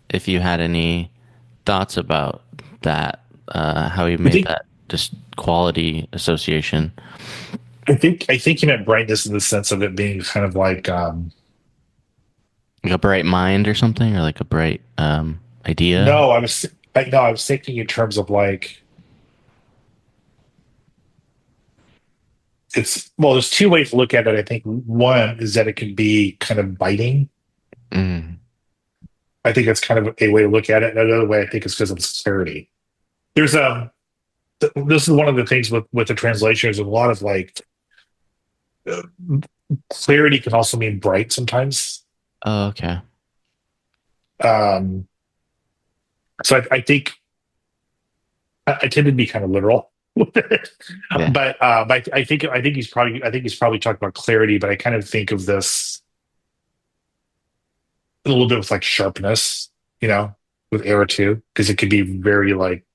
if you had any thoughts about that, how he made that just quality association. I think he meant brightness in the sense of it being kind of like a bright mind or something, or like a bright idea. No, I was thinking in terms of like, there's two ways to look at it. I think one is that it can be kind of biting. I think that's kind of a way to look at it. And another way, I think, is because of clarity. There's this is one of the things with the translation. There's a lot of like clarity can also mean bright sometimes. Oh, okay. So I think I tend to be kind of literal with it, but I think he's probably talking about clarity. But I kind of think of this a little bit with like sharpness, with air too, because it could be very like,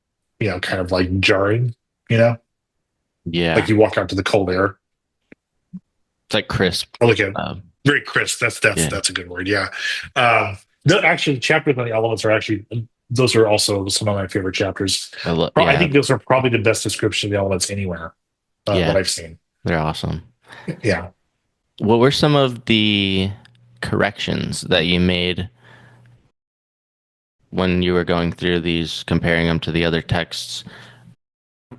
kind of like jarring, Yeah. like you walk out to the cold air. It's like crisp. I like it. Very crisp. That's a good word. Yeah. No, actually, chapters on the elements are those are also some of my favorite chapters. I think those are probably the best description of the elements anywhere that I've seen. They're awesome. Yeah. What were some of the corrections that you made when you were going through these, comparing them to the other texts?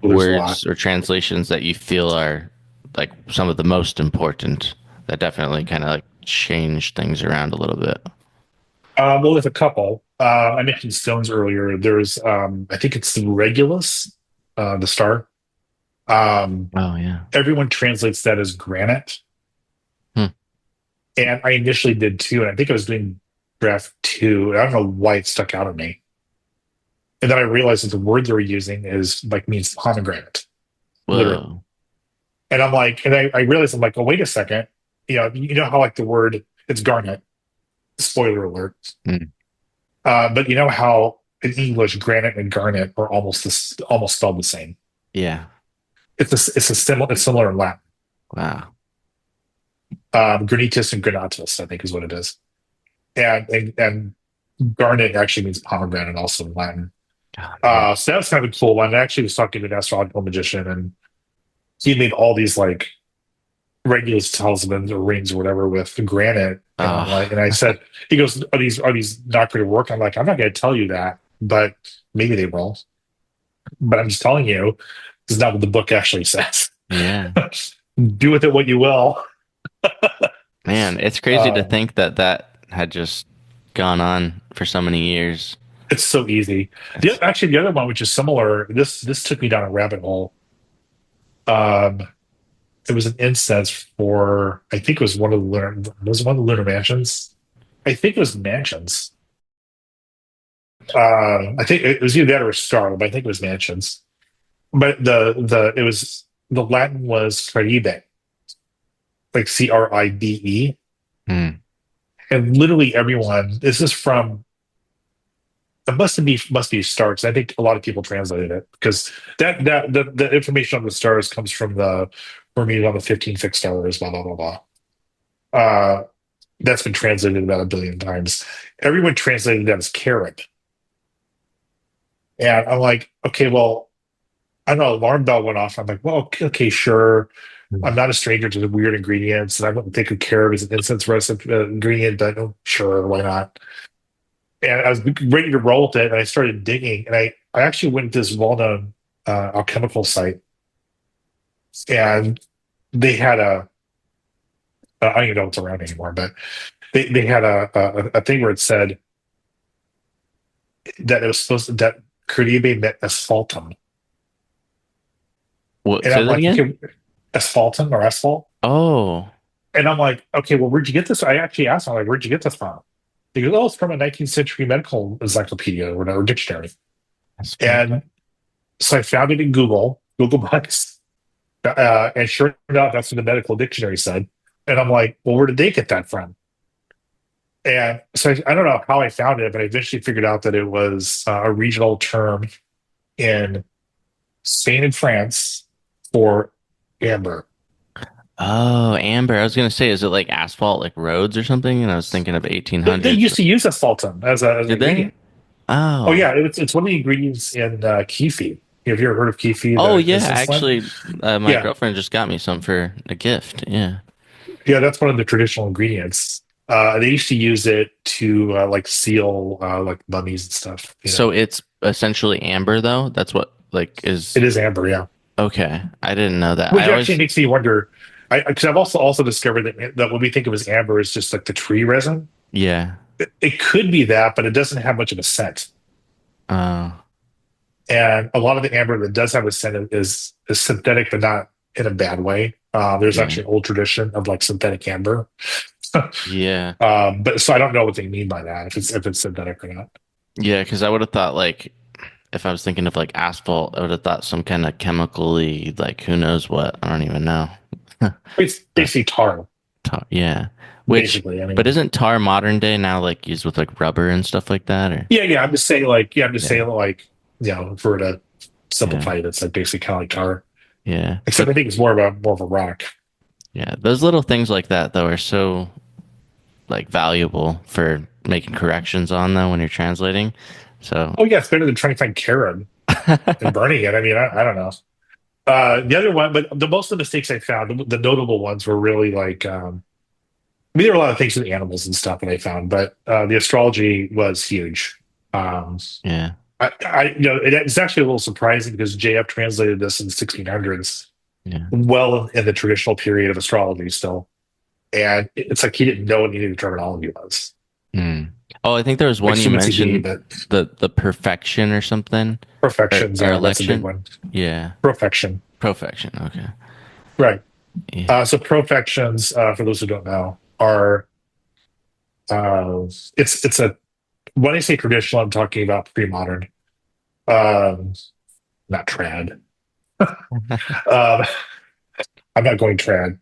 Words or translations that you feel are like some of the most important that definitely kind of like change things around a little bit? Well, there's a couple. I mentioned stones earlier. There's, I think it's the Regulus, the star. Everyone translates that as granite. And I initially did too. And I think I was doing draft 2. I don't know why it stuck out at me. And then I realized that the word they were using means pomegranate. Literally. And I'm like, and I realized, I'm like, oh, wait a second. You know how like the word, it's garnet. Spoiler alert. But you know how in English granite and garnet are almost spelled the same. Yeah. It's similar in Latin. Wow. Granitus and granatus, I think, is what it is. And garnet actually means pomegranate also in Latin. So that was kind of a cool one. I actually was talking to an astrological magician, and he made all these like Regulus talismans or rings or whatever with granite. And I said, he goes, are these not going to work? I'm like, I'm not going to tell you that, but maybe they will. But I'm just telling you, this is not what the book actually says. Yeah. Do with it what you will. Man, it's crazy to think that had just gone on for so many years. It's so easy. The other one, which is similar, this took me down a rabbit hole. It was an incense for, I think it was one of the lunar mansions. I think it was mansions. I think it was either that or a star, but I think it was mansions. But the Latin was Caribe, like Cribe. And literally everyone, this is from, it must be stars. I think a lot of people translated it because the information on the stars comes from the Hermetic on the 15 fixed stars, blah blah blah blah. That's been translated about 1 billion times. Everyone translated that as carib, and I'm like, okay, well, I don't know. Alarm bell went off. I'm like, well, okay, sure. I'm not a stranger to the weird ingredients, and I wouldn't think of carib as an incense ingredient, but sure, why not? And I was ready to roll with it, and I started digging, and I actually went to this well-known alchemical site, and they had I don't even know what's around anymore, but they had a thing where it said that it was that Caribe meant asphaltum. What? And Say I'm that like, again? okay, asphaltum or asphalt. Oh. And I'm like, okay, well, where'd you get this? I actually asked him, like, where'd you get this from? He goes, oh, it's from a 19th century medical encyclopedia or dictionary. And so I found it in Google Books. And sure enough, that's what the medical dictionary said. And I'm like, well, where did they get that from? And so I don't know how I found it, but I eventually figured out that it was a regional term in Spain and France for amber. Oh, amber. I was going to say, is it like asphalt, like roads or something? And I was thinking of 1800s. They used to use asphaltum as an ingredient. Oh, yeah. It's one of the ingredients in kefi. Have you ever heard of kefi? Oh, yeah. Actually, my girlfriend just got me some for a gift. Yeah. Yeah, that's one of the traditional ingredients. They used to use it to like seal like mummies and stuff. So it's essentially amber, though? That's what is... It is amber, yeah. Okay. I didn't know that. Which actually makes me wonder... Because I've also discovered that what we think of as amber is just like the tree resin. Yeah. It could be that, but it doesn't have much of a scent. And a lot of the amber that does have a scent is synthetic, but not in a bad way. There's actually an old tradition of like synthetic amber. Yeah. But so I don't know what they mean by that, if it's synthetic or not. Yeah, because I would have thought like, if I was thinking of like asphalt, I would have thought some kind of chemically, like who knows what. I don't even know. It's basically tar. Yeah. Which, basically, I mean, but isn't tar modern day now like used with like rubber and stuff like that? Or? Yeah. I'm just saying saying for to simplify it, it's like basically kind of like tar. Yeah. Except I think it's more of a rock. Yeah, those little things like that though are so like valuable for making corrections on though when you're translating. So Oh yeah, it's better than trying to find Karen and burning it. I mean, I don't know. The other one, but the most of the mistakes I found, the notable ones were really like, I mean, there were a lot of things with animals and stuff that I found, but the astrology was huge. yeah. It's actually a little surprising because JF translated this in the 1600s, Yeah. well in the traditional period of astrology still, and it's like he didn't know what any of the terminology was. Mm. Oh, I think there was one Like you human CD, mentioned, but the perfection or something. perfections, Or that's a big election. one. Yeah. Perfection, Perfection. Okay. right? Yeah. So perfections, for those who don't know, are it's a when I say traditional, I'm talking about pre-modern, not trad. I'm not going trad.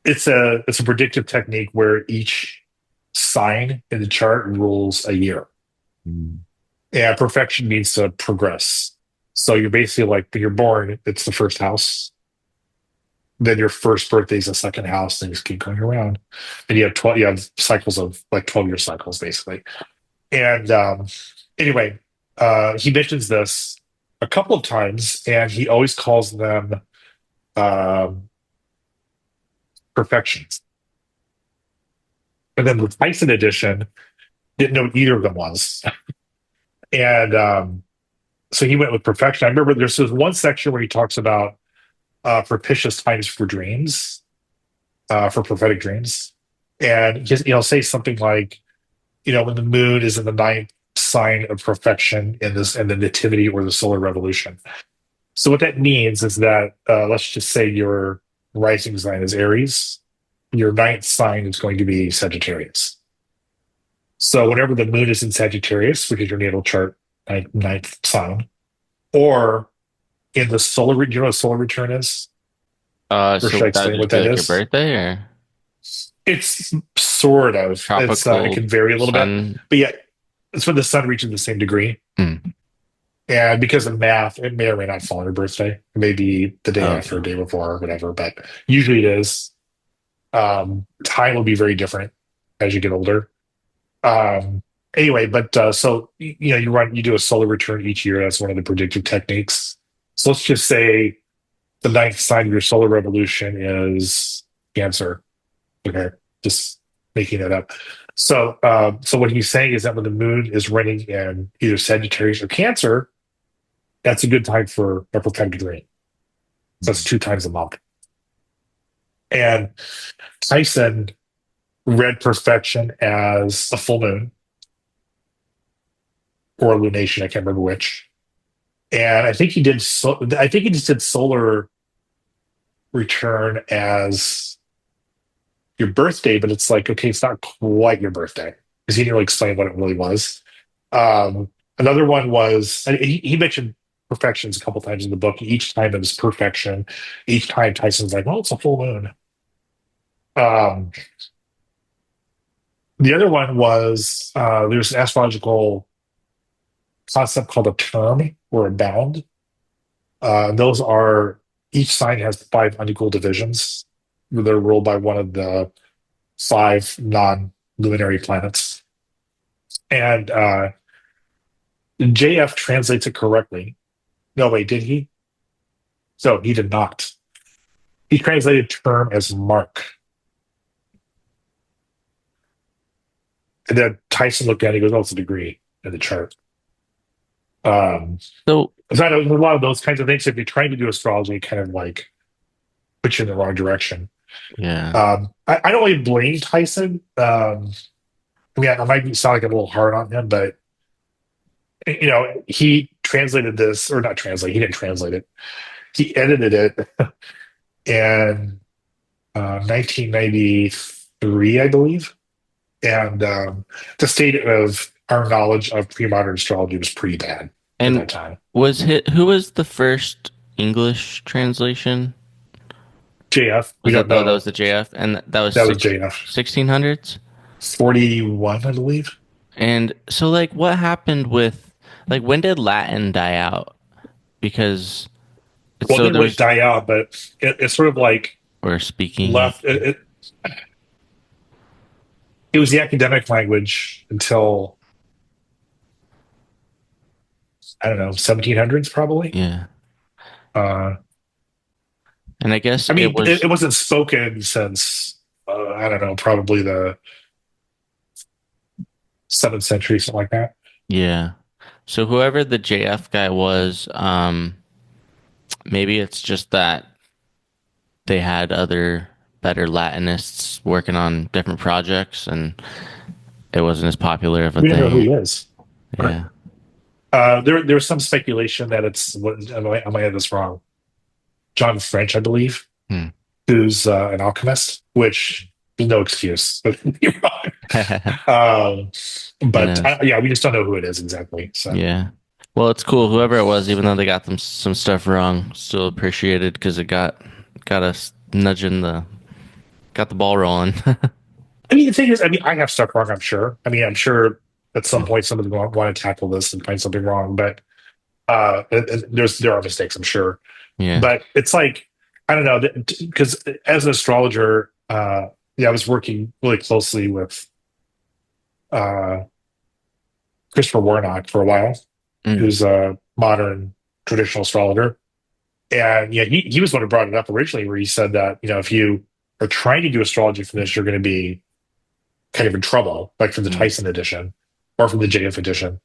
It's a predictive technique where each sign in the chart rules a year. And perfection means to progress. So you're basically like when you're born, it's the first house. Then your first birthday is the second house, things keep going around. And you have cycles of like 12-year cycles, basically. And anyway, he mentions this a couple of times, and he always calls them perfections. And then the Tyson edition didn't know what either of them was. And so he went with perfection. I remember there's this one section where he talks about propitious times for dreams, for prophetic dreams. And he'll say something like, when the moon is in the ninth sign of perfection in the nativity or the solar revolution. So what that means is that, let's just say your rising sign is Aries, your ninth sign is going to be Sagittarius. So whenever the moon is in Sagittarius, which is your natal chart, ninth sign, or in the solar, do you know what solar return is? So should I explain what that like is? your birthday or It's sort of. tropical? It can vary a little bit, but yeah, it's when the sun reaches the same degree. Mm. And because of math, it may or may not fall on your birthday. It may be the day Okay. after, or day before, or whatever. But usually it is. Time will be very different as you get older. Anyway, but so you do a solar return each year. That's one of the predictive techniques. So let's just say the ninth sign of your solar revolution is Cancer. Okay, just making it up. So what he's saying is that when the moon is running in either Sagittarius or Cancer, that's a good time for a prophetic dream. So that's 2 times a month. And Tyson read perfection as a full moon or a lunation. I can't remember which. And I think he did. I think he just did solar return as your birthday, but it's like, okay, it's not quite your birthday because he didn't really explain what it really was. Another one was, and he mentioned perfections a couple times in the book. Each time it was perfection. Each time Tyson's like, well, it's a full moon. The other one was there's an astrological concept called a term or a bound. Those are, each sign has 5 unequal divisions. They're ruled by one of the 5 non-luminary planets. And JF translates it correctly. No, wait, did he? So he did not. He translated term as mark. And then Tyson looked at it, he goes, oh, it's a degree in the chart. So I know there's a lot of those kinds of things. If you're trying to do astrology, it kind of like put you in the wrong direction. yeah. I don't really blame Tyson. I might sound like a little hard on him, but he translated this, or not translate. He didn't translate it. He edited it in 1993, I believe. And the state of our knowledge of pre-modern astrology was pretty bad at that time. Who was the first English translation? JF. That was the JF, and that was JF. 1600s. 41, I believe. And so, like, what happened with, like, when did Latin die out? Because Well, it didn't really die out, but it's sort of like or speaking left. It was the academic language until, I don't know, 1700s probably. Yeah. And I guess it wasn't spoken since I don't know, probably the 7th century, something like that. Yeah. So whoever the JF guy was, maybe it's just that they had other better Latinists working on different projects, and it wasn't as popular of a We thing. don't know who he is. Yeah. There was some speculation that I might have this wrong. John French, I believe, who's an alchemist, which there's no excuse. But we just don't know who it is exactly. So. Yeah. Well, it's cool. Whoever it was, even though they got some stuff wrong, still appreciated because it got us got the ball rolling. The thing is, I have stuff wrong, I'm sure. I'm sure at some point somebody's going to want to tackle this and find something wrong, but there are mistakes, I'm sure. Yeah. But it's like, I don't know, because as an astrologer, I was working really closely with Christopher Warnock for a while, who's a modern traditional astrologer. And he was the one who brought it up originally, where he said that, if you are trying to do astrology from this, you're going to be kind of in trouble, like from the Tyson edition or from the JF edition.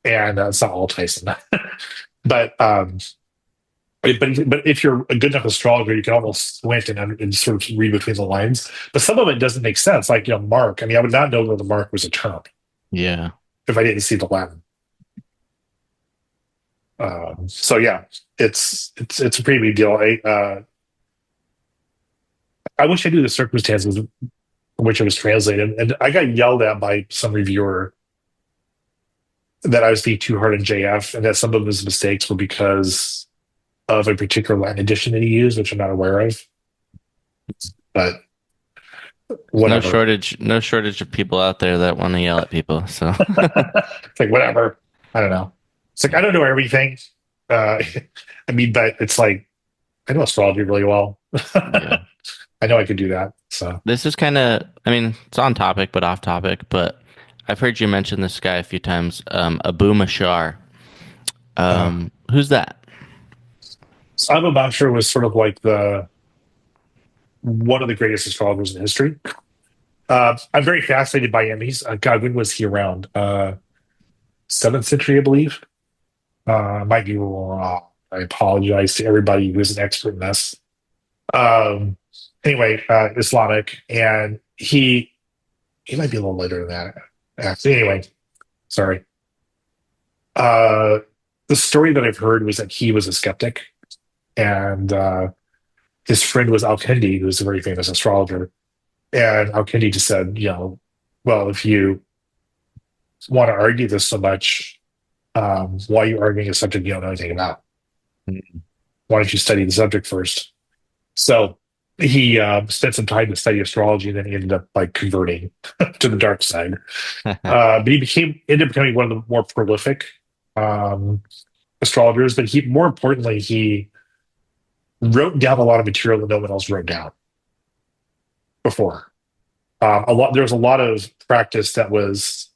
And it's not all Tyson. But if you're a good enough astrologer, you can almost squint and sort of read between the lines. But some of it doesn't make sense. Like, mark. I would not know that the mark was a term. Yeah. If I didn't see the Latin. So yeah, it's a pretty big deal. I wish I knew the circumstances in which it was translated, and I got yelled at by some reviewer that I was being too hard on JF, and that some of his mistakes were because of a particular Latin edition that he used, which I'm not aware of. But whatever. No shortage of people out there that want to yell at people. So it's like, whatever. I don't know. It's like, I don't know everything. But it's like, I know astrology really well. Yeah. I know I could do that. So this is kind of, it's on topic, but off topic. But I've heard you mention this guy a few times, Abu Mashar. Who's that? So Abu Mashar was sort of like one of the greatest astrologers in history. I'm very fascinated by him. When was he around? 7th century, I believe. Might be wrong. I apologize to everybody who's an expert in this. Anyway, Islamic, and he might be a little later than that. Actually, anyway, sorry. The story that I've heard was that he was a skeptic, and his friend was Al-Kindi, who's a very famous astrologer. And Al-Kindi just said, well, if you want to argue this so much, why are you arguing a subject you don't know anything about? Why don't you study the subject first? So he spent some time to study astrology, and then he ended up converting to the dark side. But he ended up becoming one of the more prolific astrologers. But more importantly, he wrote down a lot of material that no one else wrote down before. There was a lot of practice that was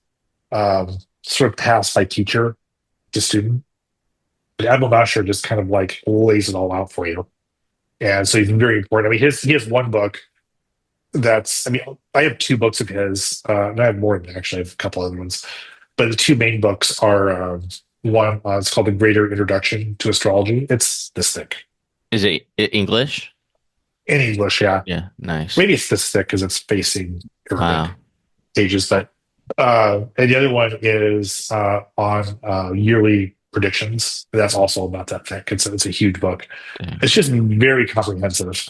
sort of passed by teacher to student. But Abu Mashar just kind of lays it all out for you. And so he's very important. He has one book that's, I have 2 books of his, and I have more than actually, I have a couple other ones. But the 2 main books are one, it's called The Greater Introduction to Astrology. It's this thick. Is it English? In English, yeah. Yeah, nice. Maybe it's this thick because it's facing Arabic pages. But and the other one is on yearly predictions. That's also about that thick. It's a huge book. Damn. It's just very comprehensive.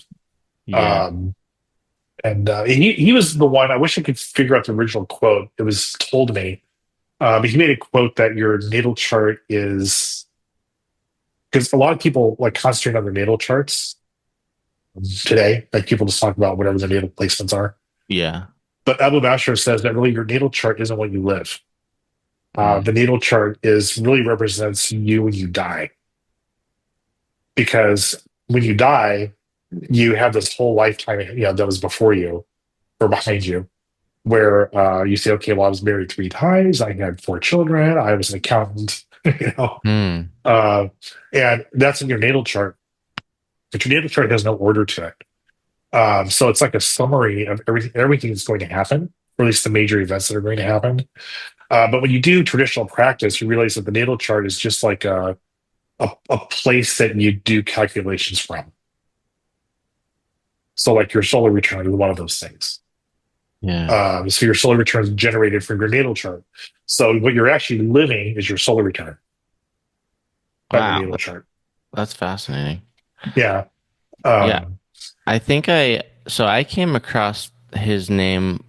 Yeah. And he was the one. I wish I could figure out the original quote. It was told me, but he made a quote that your natal chart is, because a lot of people concentrate on their natal charts today. People just talk about whatever their natal placements are. Yeah. But Abu Mashar says that really your natal chart isn't what you live. The natal chart really represents you when you die. because when you die, you have this whole lifetime, that was before you or behind you, where you say, okay, well, I was married 3 times, I had 4 children, I was an accountant, and that's in your natal chart. But your natal chart has no order to it. So it's like a summary of everything that's going to happen, or at least the major events that are going to happen. But when you do traditional practice, you realize that the natal chart is just like a place that you do calculations from. So like your solar return is one of those things. Yeah. So your solar return is generated from your natal chart. So what you're actually living is your solar return. By your natal chart. That's fascinating. Yeah. Yeah. I think I came across his name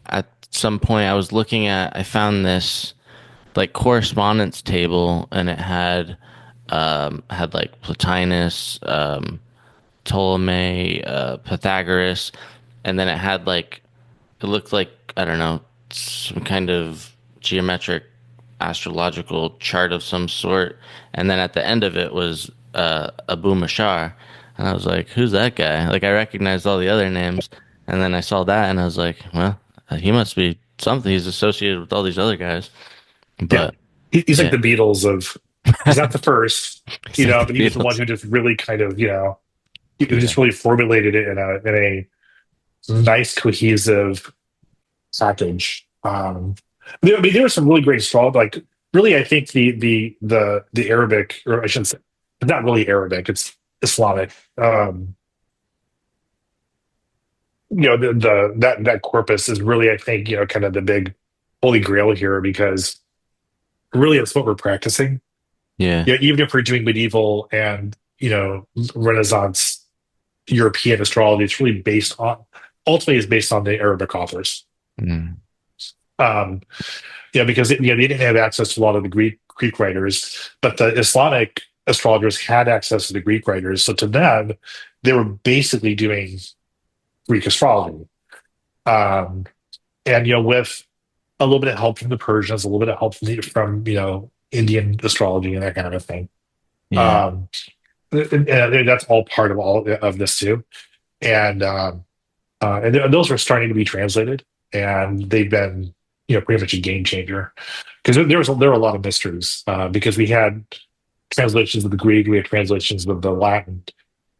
at some point. I found this like correspondence table, and it had like Plotinus, Ptolemy, Pythagoras, and then it looked like, I don't know, some kind of geometric astrological chart of some sort, and then at the end of it was Abu Mashar, and I was like, who's that guy? Like, I recognized all the other names, and then I saw that, and I was like, well, he must be something. He's associated with all these other guys. But he's like the Beatles of. He's not the first, but he was the one who just really kind of, he just really formulated it in a nice cohesive package. There were some really great astrology. Like, really, I think the Arabic, or I shouldn't say, not really Arabic, it's Islamic. That corpus is really, I think, kind of the big holy grail here, because really it's what we're practicing. Yeah. Even if we're doing medieval and Renaissance European astrology, it's really ultimately based on the Arabic authors. Because they didn't have access to a lot of the Greek writers, but the Islamic astrologers had access to the Greek writers. So to them, they were basically doing Greek astrology, and with a little bit of help from the Persians, a little bit of help from Indian astrology and that kind of a thing. Yeah. And that's all part of all of this too, and those were starting to be translated, and they've been pretty much a game changer, because there were a lot of mysteries, because we had translations of the Greek, we had translations of the Latin,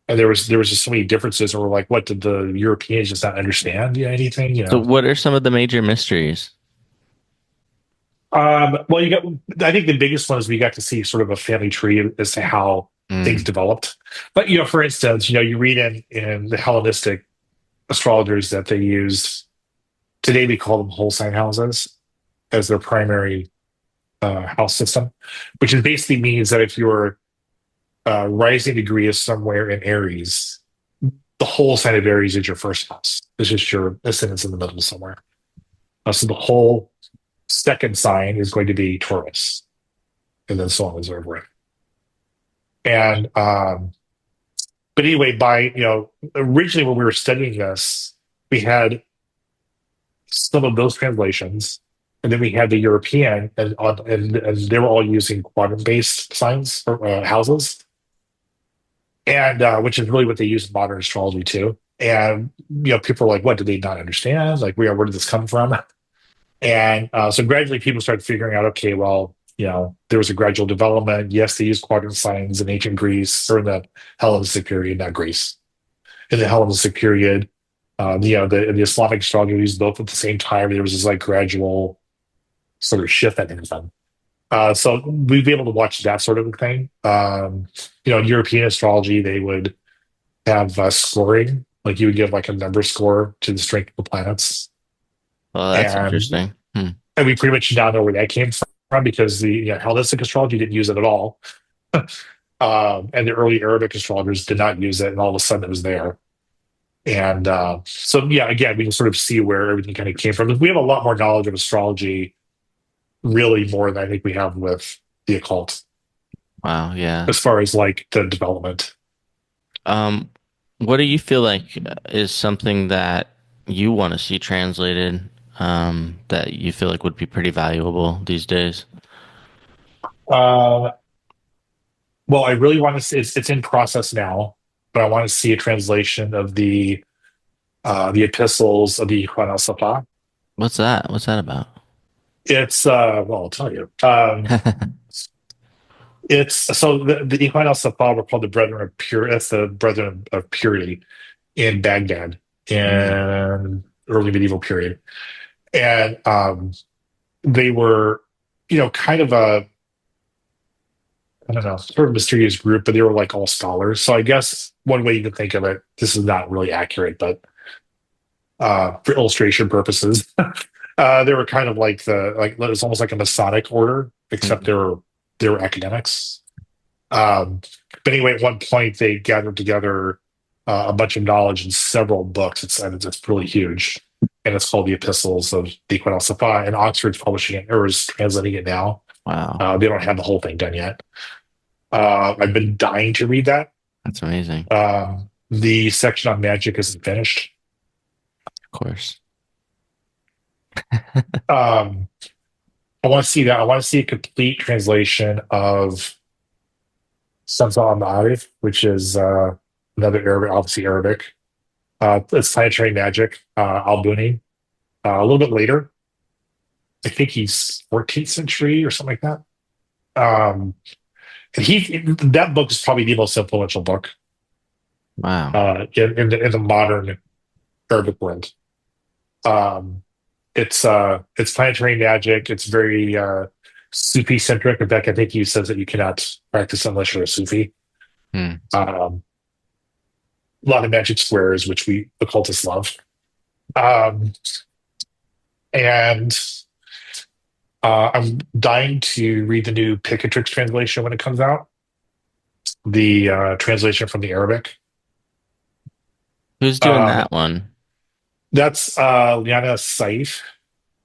and there was just so many differences, and we're like, what, did the Europeans just not understand anything? So what are some of the major mysteries? Well, I think the biggest one is we got to see sort of a family tree as to how things developed. But for instance, you read in the Hellenistic astrologers that they used. Today we call them whole sign houses as their primary house system, which basically means that if your rising degree is somewhere in Aries, the whole sign of Aries is your first house. It's just your ascendant's in the middle somewhere. So the whole second sign is going to be Taurus, and then so on and so forth. And but anyway, originally when we were studying this, we had some of those translations, and then we had the European, and they were all using quadrant-based signs or houses, and which is really what they use in modern astrology too. And people are like, "What, do they not understand? Like, where did this come from?" And so gradually, people started figuring out, okay, well, there was a gradual development. Yes, they used quadrant signs in ancient Greece, or in the Hellenistic period, not Greece. In the Hellenistic period, the Islamic astrology used both at the same time. There was this like gradual sort of shift that happened. So we'd be able to watch that sort of a thing. European astrology, they would have scoring. Like, you would give like a number score to the strength of the planets. Well, that's interesting. And we pretty much now know where that came from, because the Hellenistic astrology didn't use it at all. And the early Arabic astrologers did not use it, and all of a sudden it was there. And again, we can sort of see where everything kind of came from. We have a lot more knowledge of astrology, really more than I think we have with the occult. Wow, yeah. As far as like the development. What do you feel like is something that you want to see translated, that you feel like would be pretty valuable these days? Well, I really want to see it's in process now, but I want to see a translation of the epistles of the Juan al-Safa. What's that? What's that about? It's well, I'll tell you. It's so the Ikhwan al-Safa were called the Brethren of Purity. That's the Brethren of Purity in Baghdad in early medieval period, and they were, kind of a, I don't know, sort of mysterious group, but they were like all scholars. So I guess one way you can think of it, this is not really accurate, but for illustration purposes, they were kind of like it was almost like a Masonic order, except they were academics. But anyway, at one point they gathered together a bunch of knowledge in several books. It's really huge, and it's called the Epistles of the Ikhwan al-Safa. And Oxford's publishing it, or is translating it now. Wow. They don't have the whole thing done yet. I've been dying to read that. That's amazing. The section on magic isn't finished. Of course. I want to see that. I want to see a complete translation of Samsa al-Ma'arif, which is another Arabic, obviously Arabic. It's planetary magic, al-Buni. A little bit later. I think he's 14th century or something like that. And that book is probably the most influential book. Wow. In the modern Arabic world. It's planetary magic. It's very Sufi centric. In fact, I think he says that you cannot practice unless you're a Sufi. A lot of magic squares, which we occultists love. And I'm dying to read the new Picatrix translation when it comes out. The translation from the Arabic. Who's doing that one? That's Liana Saif.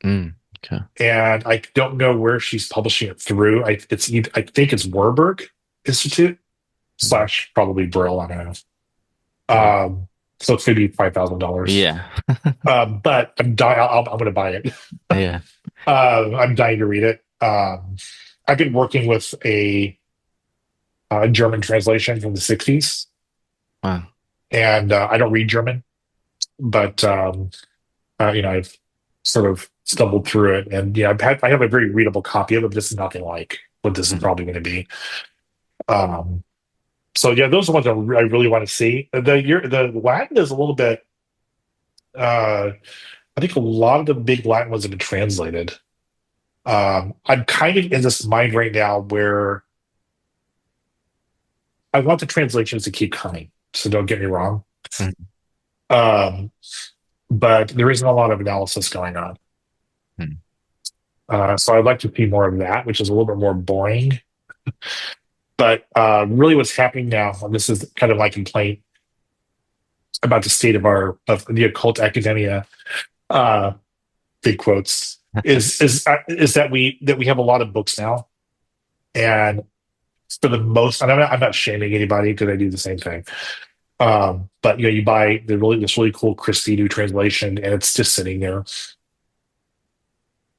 Okay. And I don't know where she's publishing it through. I think it's Warburg Institute / probably Brill. I don't know. So it's going to be $5,000. Yeah. But I'm dying. I'm going to buy it. Yeah. I'm dying to read it. I've been working with a German translation from the 60s. Wow. And I don't read German, but I've sort of stumbled through it, and I have a very readable copy of it, but this is nothing like what this is probably going to be. So yeah, those are the ones I really want to see. The Latin is a little bit. I think a lot of the big Latin ones have been translated. I'm kind of in this mind right now where I want the translations to keep coming. So don't get me wrong. But there isn't a lot of analysis going on. So I'd like to see more of that, which is a little bit more boring. But really what's happening now, and this is kind of my complaint about the state of the occult academia, big quotes, is that we have a lot of books now. And for the most, and I'm not shaming anybody because I do the same thing. But you buy this really cool Christie new translation, and it's just sitting there.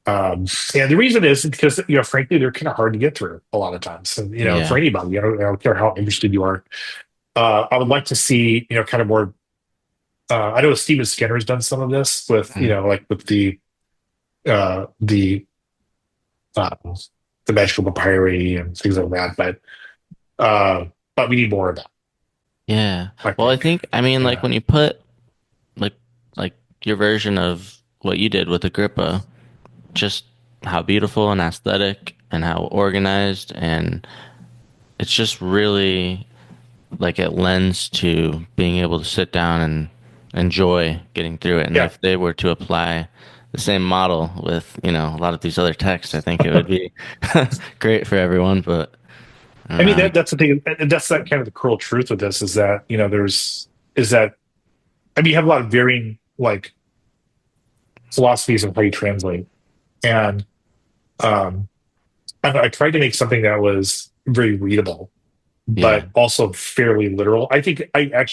And the reason is because frankly, they're kind of hard to get through a lot of times. And for anybody, I don't care how interested you are. I would like to see kind of more. I know Stephen Skinner has done some of this with like with the magical papyri and things like that, but we need more of that. Yeah. Well, I think like when you put like your version of what you did with Agrippa, just how beautiful and aesthetic and how organized, and it's just really like it lends to being able to sit down and enjoy getting through it. And if they were to apply the same model with a lot of these other texts, I think it would be great for everyone. But I mean, that's the thing. That's that kind of the cruel truth of this is that you have a lot of varying like philosophies of how you translate, and I tried to make something that was very readable, but also fairly literal. I think I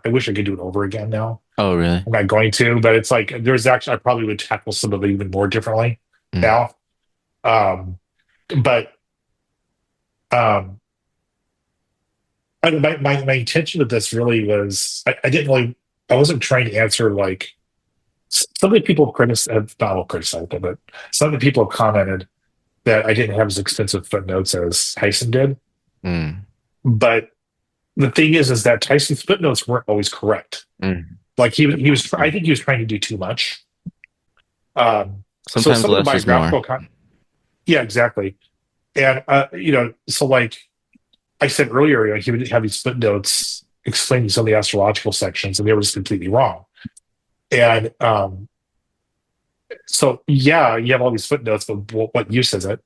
wish I could do it over again now. Oh, really? I'm not going to, but it's like I probably would tackle some of it even more differently now. my intention with this really was I wasn't trying to answer like some of the people criticized it, but some of the people have commented that I didn't have as extensive footnotes as Tyson did. Mm. But the thing is that Tyson's footnotes weren't always correct. Like he was, I think he was trying to do too much. Sometimes some less is more. Yeah, exactly. And so like I said earlier, he would have these footnotes explaining some of the astrological sections, and they were just completely wrong. And so yeah, you have all these footnotes, but what use is it?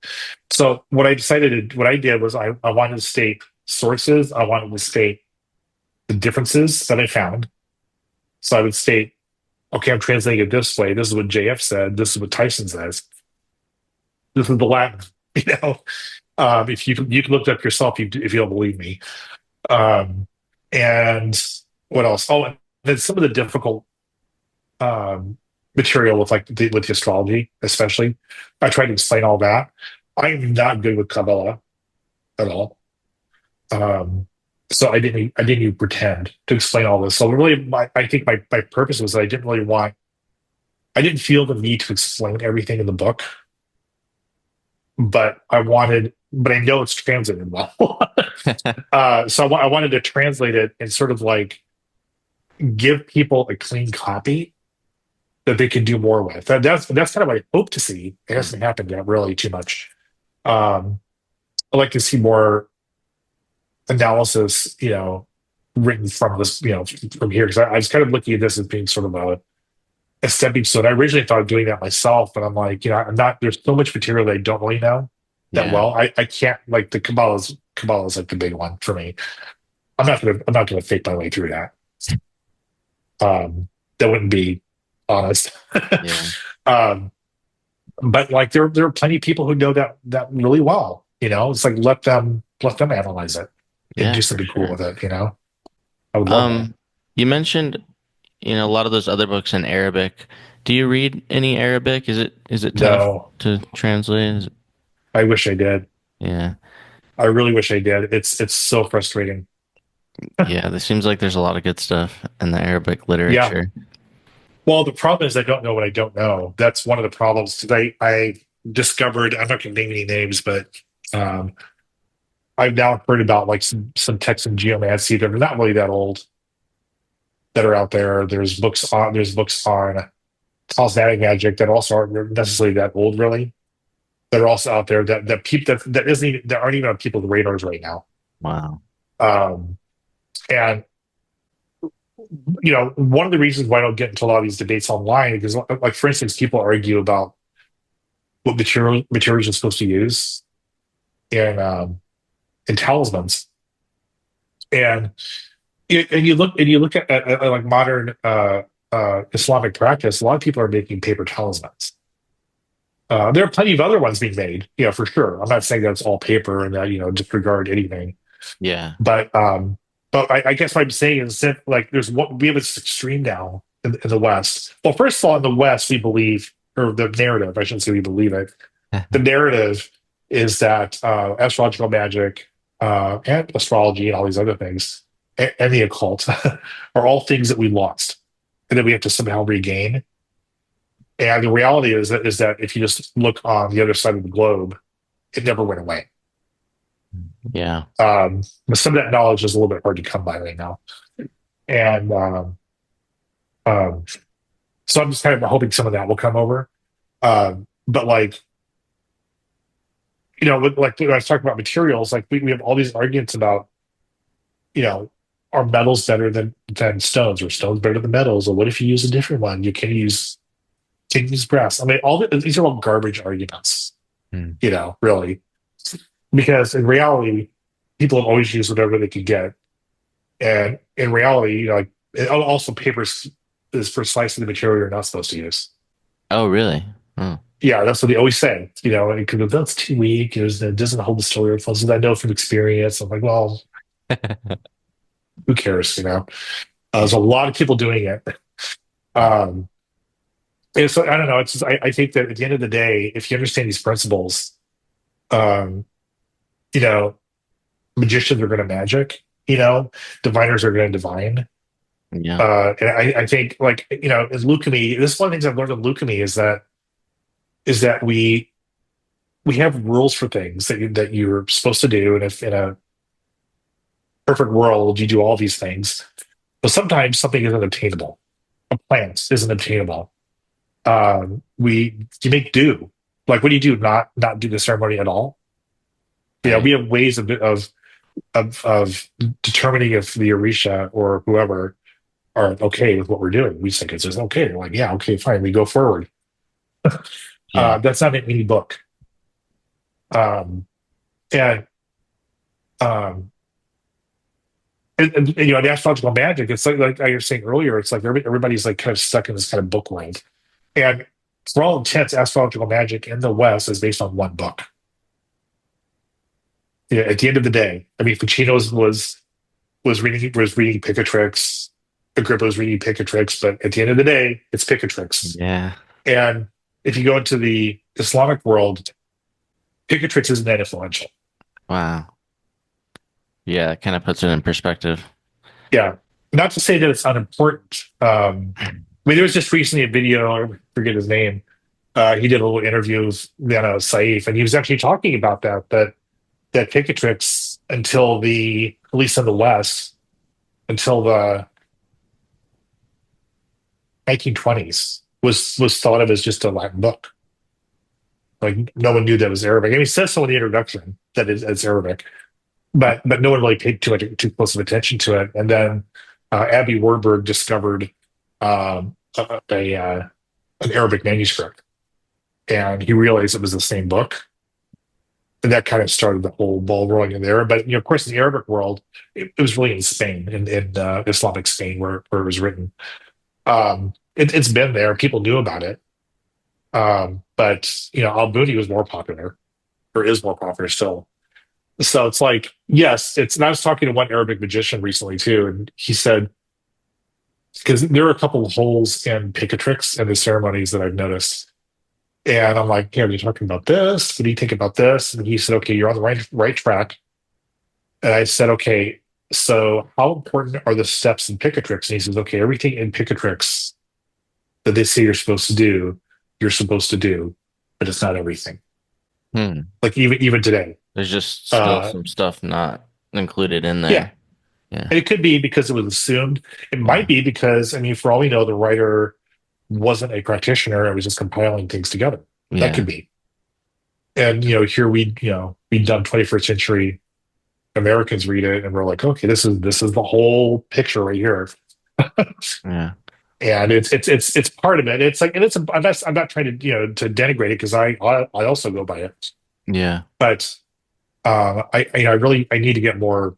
So what I did was I wanted to state sources. I wanted to state the differences that I found. So I would state, okay, I'm translating it this way. This is what JF said. This is what Tyson says. This is the Latin. If you can look it up yourself if you don't believe me. And what else? Oh, and then some of the difficult material with the astrology, especially. I tried to explain all that. I'm not good with Kabbalah at all. So I didn't even pretend to explain all this. So really, I think my purpose was that I didn't feel the need to explain everything in the book, but I know it's translated well. So I wanted to translate it and sort of like give people a clean copy that they can do more with. That's kind of what I hope to see. It hasn't happened yet really too much. I like to see more analysis, written from this, from here, because I was kind of looking at this as being sort of a stepping stone. I originally thought of doing that myself, but I'm like, there's so much material that I don't really know that well. I can't, like, the Kabbalah is like the big one for me. I'm not gonna fake my way through that. That wouldn't be honest. But like there are plenty of people who know that really well. It's like let them analyze it and do something cool with it. I would love that. You mentioned a lot of those other books in Arabic. Do you read any Arabic? Is it tough to translate? I wish I did. Yeah, I really wish I did. It's so frustrating. Yeah, there seems like there's a lot of good stuff in the Arabic literature. Yeah. Well, the problem is I don't know what I don't know. That's one of the problems. Today I discovered, I'm not going to name any names, but I've now heard about like some texts in geomancy that are not really that old that are out there. There's books on talismanic magic that also aren't necessarily that old, really. That are also out there that aren't even on people's radars right now. Wow. And one of the reasons why I don't get into a lot of these debates online is, like, for instance, people argue about what materials you're supposed to use in talismans, and you look at like modern Islamic practice. A lot of people are making paper talismans. There are plenty of other ones being made, for sure. I'm not saying that it's all paper and that disregard anything. Yeah, but I guess what I'm saying is that, like, we have this extreme now in the West. Well, first of all, in the West, we believe, or the narrative, I shouldn't say we believe it. The narrative is that astrological magic and astrology and all these other things and the occult are all things that we lost and that we have to somehow regain. And the reality is that if you just look on the other side of the globe, it never went away. Yeah. But some of that knowledge is a little bit hard to come by right now. And so I'm just kind of hoping some of that will come over. But like, when I was talking about materials, like we have all these arguments about, are metals better than stones, or stones better than metals? Or what if you use a different one? You can use brass. I mean, these are all garbage arguments, really. Because in reality, people have always used whatever they could get. And in reality, also paper is precisely the material you're not supposed to use. Oh, really? Oh. Yeah, that's what they always say. Because that's too weak. It doesn't hold the story of I know from experience. I'm like, well, who cares? There's a lot of people doing it. And so I don't know. It's just, I think that at the end of the day, if you understand these principles, magicians are going to magic, Diviners are going to divine. Yeah. And I think, like, as alchemy, this is one of the things I've learned in alchemy is that we have rules for things that you're supposed to do, and if in a perfect world you do all these things, but sometimes something isn't obtainable. A plant isn't obtainable. You make do. Like, what do you do? Not do the ceremony at all? Yeah, we have ways of determining if the Orisha or whoever are okay with what we're doing. We think it's just okay. They're like, yeah, okay, fine. We go forward. That's not in any book. And the astrological magic, it's like I was saying earlier, it's like everybody's like kind of stuck in this kind of book world. And for all intents, astrological magic in the West is based on one book. Yeah, at the end of the day, I mean, Ficino was reading Picatrix, Agrippa was reading Picatrix, but at the end of the day, it's Picatrix. Yeah. And if you go into the Islamic world, Picatrix isn't that influential. Wow. Yeah, it kind of puts it in perspective. Yeah. Not to say that it's unimportant. I mean, there was just recently a video, I forget his name. He did a little interview with Saif, and he was actually talking about that Picatrix, at least in the West, until the 1920s, was thought of as just a Latin book. Like, no one knew that was Arabic. I mean, it says so in the introduction that it's Arabic, but no one really paid too close of attention to it. And then Abby Warburg discovered an Arabic manuscript, and he realized it was the same book, and that kind of started the whole ball rolling in there. But of course, in the Arabic world, it was really in Spain, in Islamic Spain, where it was written. It's been there. People knew about it. But Al-Buni was more popular, or is more popular still. So it's like, yes, and I was talking to one Arabic magician recently too, and he said, because there are a couple of holes in Picatrix and the ceremonies that I've noticed. And I'm like, are you talking about this? What do you think about this? And he said, okay, you're on the right track. And I said, okay, so how important are the steps in Picatrix? And he says, okay, everything in Picatrix that they say you're supposed to do, you're supposed to do, but it's not everything. Like even today. There's just still some stuff not included in there. Yeah. And it could be because it was assumed. It might be because, I mean, for all we know, the writer wasn't a practitioner. It was just compiling things together. Yeah. That could be. And, here we'd done 21st century Americans read it, and we're like, okay, this is the whole picture right here. Yeah. And it's part of it. It's like, and I'm not trying to to denigrate it, because I also go by it. Yeah. But I need to get more.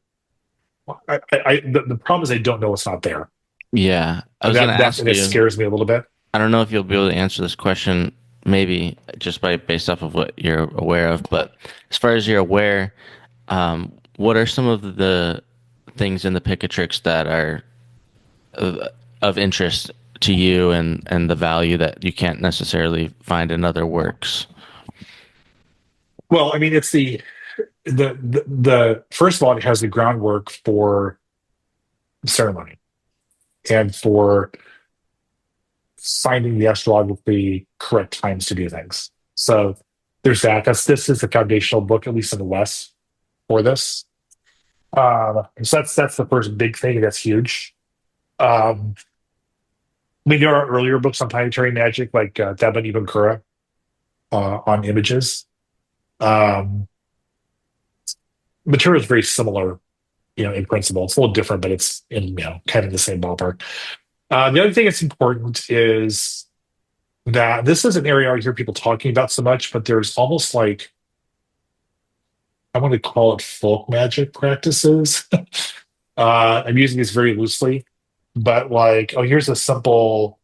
The problem is I don't know what's not there. Yeah. I was going to ask you. It scares me a little bit. I don't know if you'll be able to answer this question, maybe just based off of what you're aware of. But as far as you're aware, what are some of the things in the Picatrix that are of interest to you, and the value that you can't necessarily find in other works? Well, I mean, it's the first of all, it has the groundwork for ceremony and for finding the astrologically correct times to do things. So there's that. This is the foundational book, at least in the West, for this. So that's the first big thing. That's huge. I mean, there are earlier books on planetary magic, like Thaban Ibn Qurra on images. Material is very similar, in principle. It's a little different, but it's in kind of the same ballpark. The other thing that's important is that this is an area I hear people talking about so much, but there's almost like, I want to call it folk magic practices. I'm using this very loosely, but like, here's a simple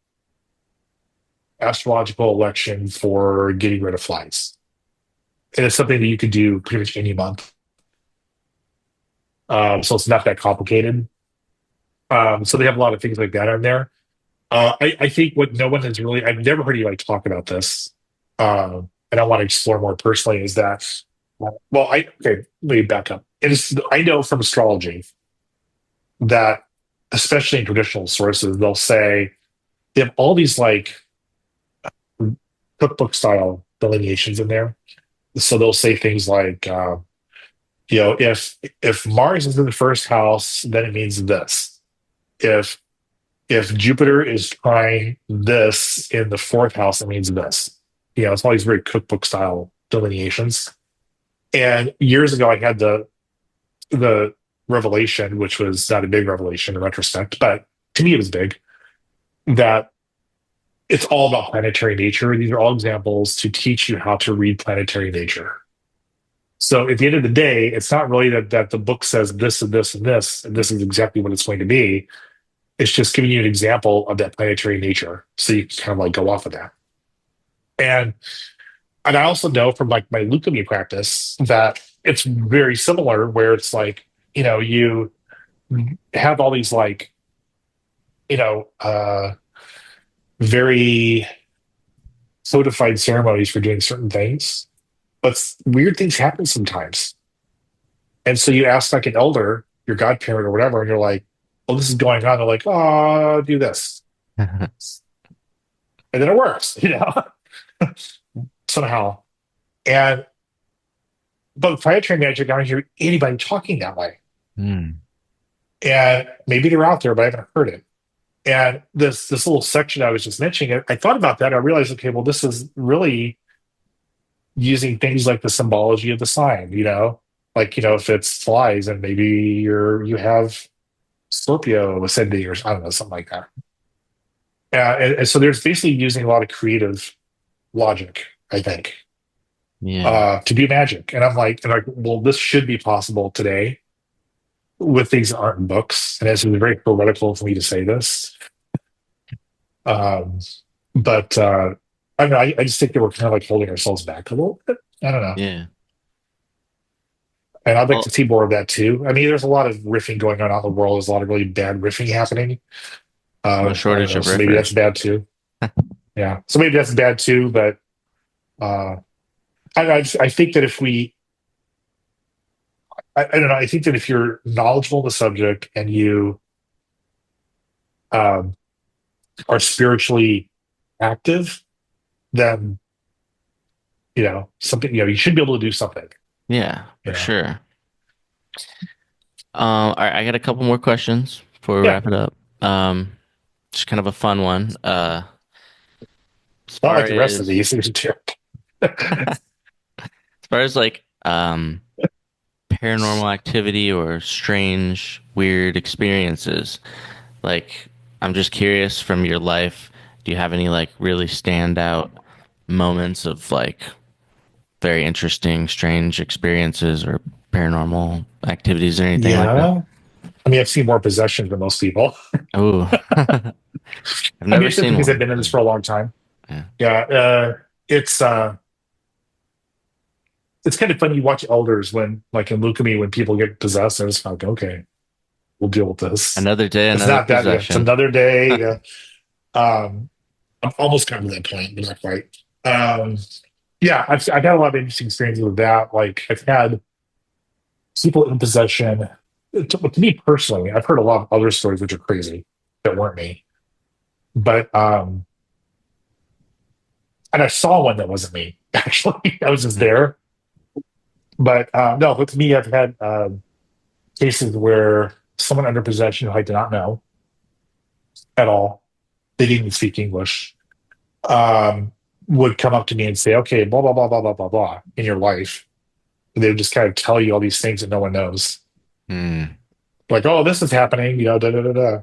astrological election for getting rid of flies. And it's something that you could do pretty much any month. So it's not that complicated. So they have a lot of things like that in there. I think what no one has really, I've never heard anybody talk about this, and I want to explore more personally, is that, let me back up. I know from astrology that, especially in traditional sources, they'll say they have all these like cookbook style delineations in there. So they'll say things like, if Mars is in the first house, then it means this. If Jupiter is trying this in the fourth house, it means this. It's all these very cookbook style delineations. And years ago, I had the revelation, which was not a big revelation in retrospect, but to me it was big, that it's all about planetary nature. These are all examples to teach you how to read planetary nature. So at the end of the day, it's not really that the book says this and this and this, and this is exactly what it's going to be. It's just giving you an example of that planetary nature. So you can kind of like go off of that. And I also know from like my alchemy practice that it's very similar, where it's like, you have all these like, very codified ceremonies for doing certain things, but weird things happen sometimes. And so you ask like an elder, your godparent or whatever, and you're like, well, this is going on. They're like, oh, do this. And then it works, somehow. But with planetary magic, I don't hear anybody talking that way. And maybe they're out there, but I haven't heard it. And this little section I was just mentioning, I thought about that. I realized, okay, well, this is really using things like the symbology of the sign, like, if it's flies and maybe you have Scorpio ascending or I don't know, something like that. And so there's basically using a lot of creative logic, I think, to do magic. And I'm like, well, this should be possible today with things that aren't in books. And it's very heretical for me to say this. But I don't know, I just think that we're kind of like holding ourselves back a little bit. I don't know. Yeah. And I'd like to see more of that too. I mean, there's a lot of riffing going on out in the world. There's a lot of really bad riffing happening. No shortage of so maybe riffers. that's bad too. Yeah. So maybe that's bad too, but I think that if we I don't know, I think that if you're knowledgeable of the subject and you are spiritually active, then something, you should be able to do something. Yeah, for sure. All right, I got a couple more questions before we wrap it up. Just kind of a fun one. Not like the rest of these. As far as like paranormal activity or strange, weird experiences, like I'm just curious from your life, do you have any like really standout moments of like very interesting, strange experiences or paranormal activities or anything like that? I mean, I've seen more possessions than most people. Oh, I've never seen one. Because I've been in this for a long time. It's kind of funny. You watch elders when, like in alchemy, when people get possessed, and it's like, okay, we'll deal with this. Another day, it's another not that. possession. It's another day. I'm almost gotten to that point, but not quite. I've had a lot of interesting experiences with that. Like I've had people in possession. To me personally, I've heard a lot of other stories which are crazy that weren't me. But and I saw one that wasn't me. Actually, I was just there. But no, with me, I've had cases where someone under possession who I did not know at all, they didn't even speak English, would come up to me and say, okay, blah, blah, blah, blah, blah, blah, blah, in your life. And they would just kind of tell you all these things that no one knows. Like, oh, this is happening, da, da, da, da.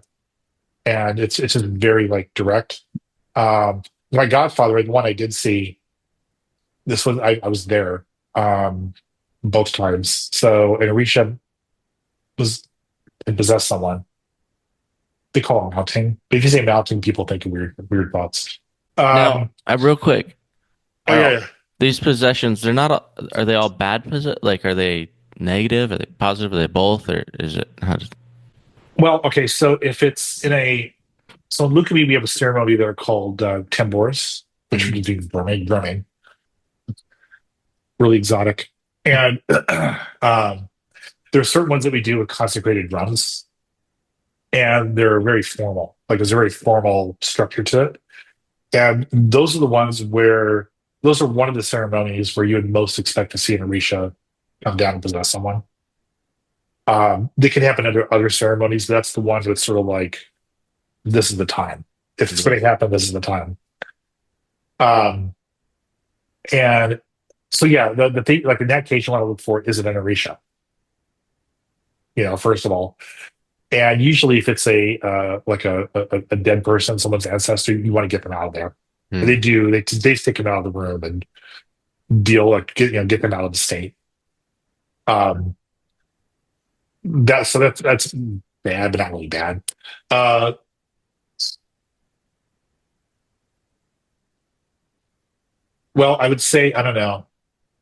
And it's just very, like, direct. My godfather, the one I did see, this was, I was there both times. So, and Orisha possessed someone. They call it mounting. But if you say mounting, people think of weird thoughts. Now, real quick. Yeah. These possessions, they're not. Are they all bad Like, are they negative? Are they positive? Are they both? Or is it? Well, okay. So if it's in in alchemy, we have a ceremony that are called tambors, which we do drumming. Really exotic. And there are certain ones that we do with consecrated drums. and they're very formal. Like there's a very formal structure to it. And those are one of the ceremonies where you would most expect to see an Orisha come down and possess someone. They can happen under other ceremonies, but that's the one that's sort of like, this is the time. If it's going to happen, this is the time. And so, yeah, the thing, like in that case, you want to look for, is it an Orisha? First of all. And usually if it's a dead person, someone's ancestor, you want to get them out of there. And they do. They take them out of the room and get them out of the state. That's bad, but not really bad. Well, I would say, I don't know,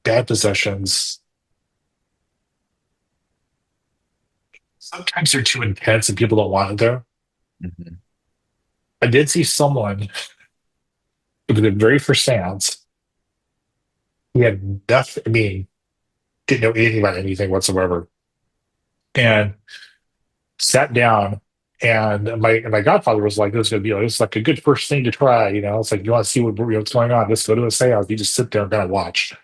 bad possessions. Sometimes they're too intense and people don't want it there. Mm-hmm. I did see someone with the very first seance. He had nothing, didn't know anything about anything whatsoever. And sat down, and my godfather was like, this is going to be it's like a good first thing to try. It's like, you want to see what's going on. Just go to a seance. You just sit there and kind of watch.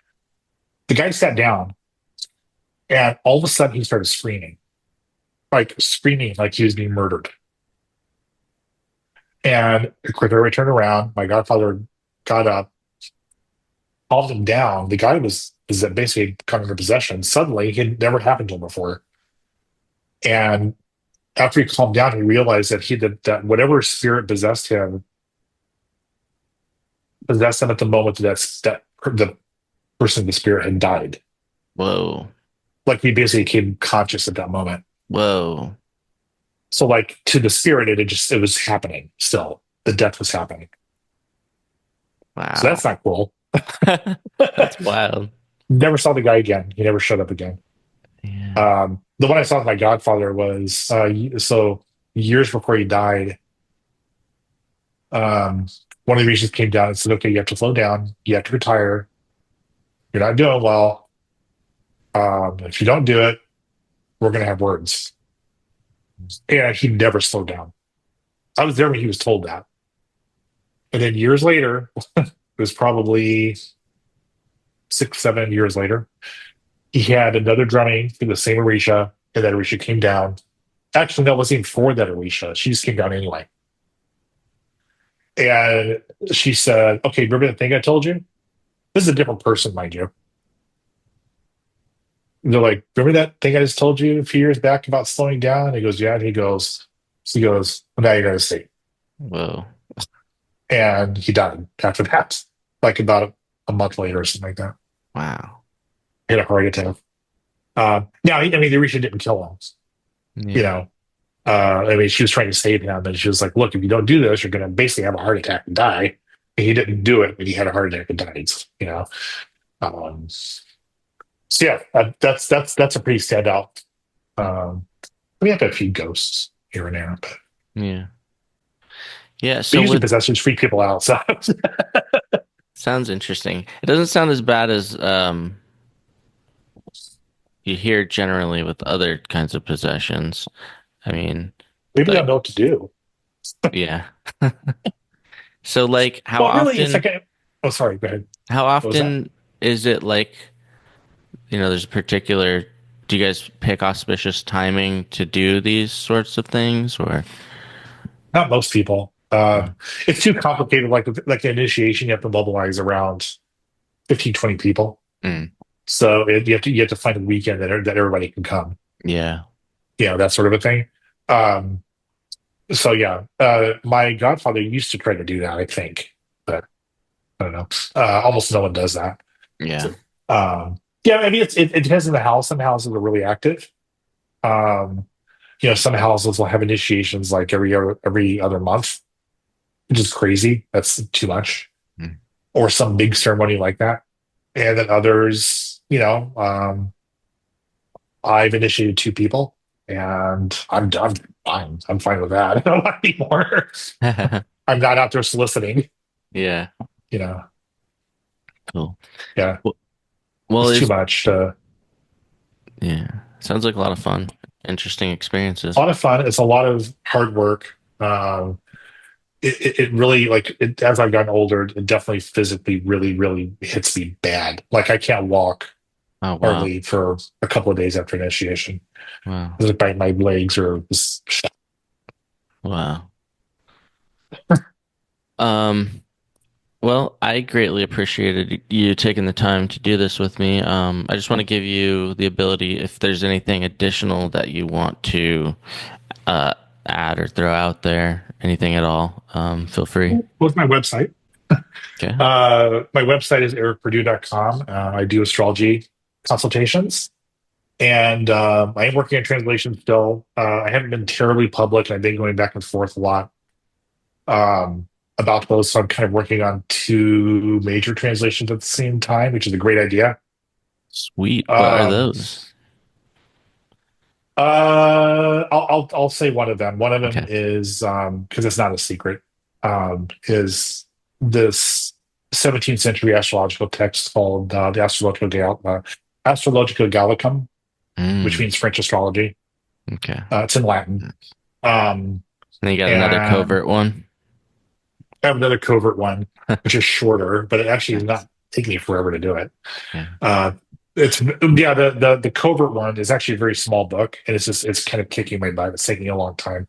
The guy sat down, and all of a sudden he started screaming like he was being murdered. And quickly I turned around. My godfather got up, calmed him down. The guy is basically coming into possession. Suddenly, it had never happened to him before. And after he calmed down, he realized that whatever spirit possessed him at the moment that the person, the spirit, had died. Whoa. Like he basically became conscious at that moment. Whoa. So like to the spirit, it was happening still. The death was happening. Wow. So that's not cool. That's wild. Never saw the guy again. He never showed up again. Yeah. The one I saw with my godfather was so years before he died. One of the regents came down and said, "Okay, you have to slow down. You have to retire. You're not doing well. If you don't do it, we're going to have words." And he never slowed down. I was there when he was told that. And then years later, it was probably 6-7 years later, he had another drumming for the same Orisha, and that Orisha came down. Actually, that wasn't even for that Orisha. She just came down anyway. And she said, "Okay, remember that thing I told you? This is a different person, mind you." And they're like, "Remember that thing I just told you a few years back about slowing down?" And he goes, "Yeah." And she goes, "Well, now you're going to see." Whoa. And he died after that, like about a month later or something like that. Wow. He had a heart attack. Now, the Orisha didn't kill him. Yeah. She was trying to save him, and she was like, "Look, if you don't do this, you're going to basically have a heart attack and die." And he didn't do it, but he had a heart attack and died. So yeah, that's a pretty standout. We have a few ghosts here and there, but yeah. So usually possessions freak people out. So sounds interesting. It doesn't sound as bad as you hear generally with other kinds of possessions. Maybe they don't know what to do. Yeah. So like how often it's like sorry, go ahead. How often is it like, there's a particular, do you guys pick auspicious timing to do these sorts of things, or? Not most people. It's too complicated. Like the initiation, you have to mobilize around 15, 20 people. So you have to find a weekend that everybody can come. Yeah. That sort of a thing. So yeah, my godfather used to try to do that, I think, but I don't know. Almost no one does that. Yeah. So, it depends on the house. Some houses are really active. Some houses will have initiations like every other month, which is crazy. That's too much. Or some big ceremony like that. And then others, I've initiated 2 people, and I'm done. I'm fine with that. I don't want any more. I'm not out there soliciting. Yeah. Cool. Yeah. Well, it's too much. Yeah. Sounds like a lot of fun. interesting experiences. A lot of fun. It's a lot of hard work. It really, like, as I've gotten older, it definitely physically really, really hits me bad. Like, I can't walk hardly for a couple of days after initiation. Wow. Like my legs are just... Wow. Well, I greatly appreciated you taking the time to do this with me. I just want to give you the ability, if there's anything additional that you want to add or throw out there, anything at all, feel free. What's my website? Okay. My website is ericpurdue.com. I do astrology consultations, and I am working on translation still. I haven't been terribly public, and I've been going back and forth a lot about those. So I'm kind of working on 2 major translations at the same time, which is a great idea. Sweet. What are those? I'll say one of them. One of them is, because it's not a secret, is this 17th century astrological text called the Astrologica Gallicum, which means French astrology. Okay. It's in Latin. And you got another covert one? I have another covert one, which is shorter, but it actually is not taking me forever to do it. Yeah. The covert one is actually a very small book, and it's kind of kicking my butt. It's taking a long time.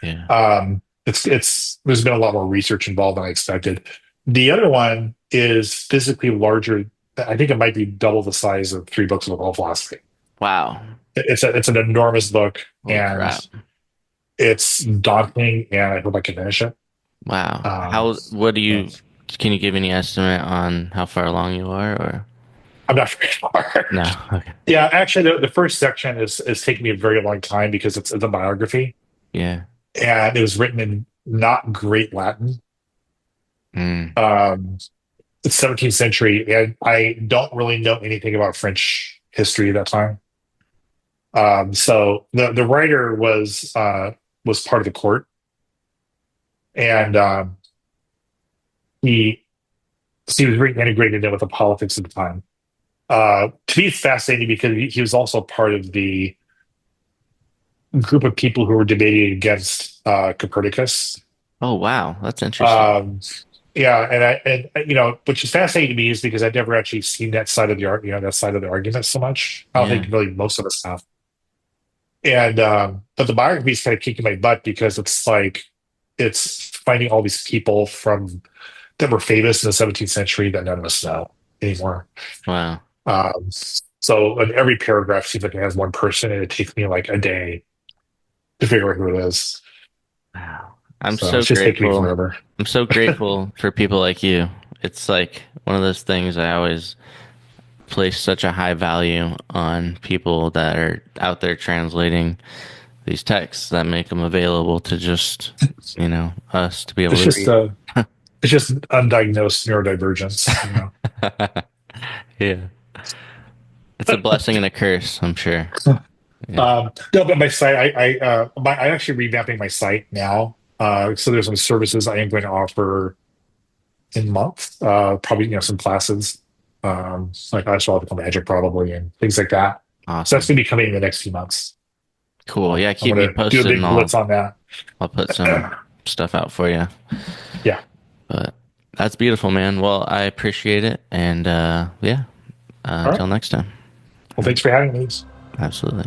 Yeah. There's been a lot more research involved than I expected. The other one is physically larger. I think it might be double the size of 3 Books of Occult Philosophy. Wow. It's an enormous book, and crap. It's daunting, and I hope I can finish it. Wow. Can you give any estimate on how far along you are, or? I'm not very far. No. Okay. Yeah, actually, the first section is taking me a very long time because it's a biography. Yeah. And it was written in not great Latin. It's 17th century, and I don't really know anything about French history at that time. So the writer was part of the court, and he was very integrated in with the politics at the time. To me, it's fascinating because he was also part of the group of people who were debating against Copernicus. Oh wow, that's interesting. Which is fascinating to me is because I've never actually seen that side of the argument so much. I don't think really most of us have. And but the biography is kind of kicking my butt because it's finding all these people that were famous in the 17th century that none of us know anymore. Wow. So in every paragraph seems like it has one person, and it takes me like a day to figure out who it is. Wow. I'm so grateful. I'm so grateful for people like you. It's like one of those things I always place such a high value on, people that are out there translating these texts that make them available to just, us to be able to read. It's just undiagnosed neurodivergence. Yeah. It's a blessing and a curse, I'm sure. No, but my site, I'm actually revamping my site now. So there's some services I am going to offer in month, probably some classes, like astrological magic probably, and things like that. Awesome. So that's going to be coming in the next few months. Cool. Yeah, keep me posted. Do a big blitz on that. I'll put some stuff out for you. Yeah. But that's beautiful, man. Well, I appreciate it, and until next time. Well, thanks for having me. Absolutely.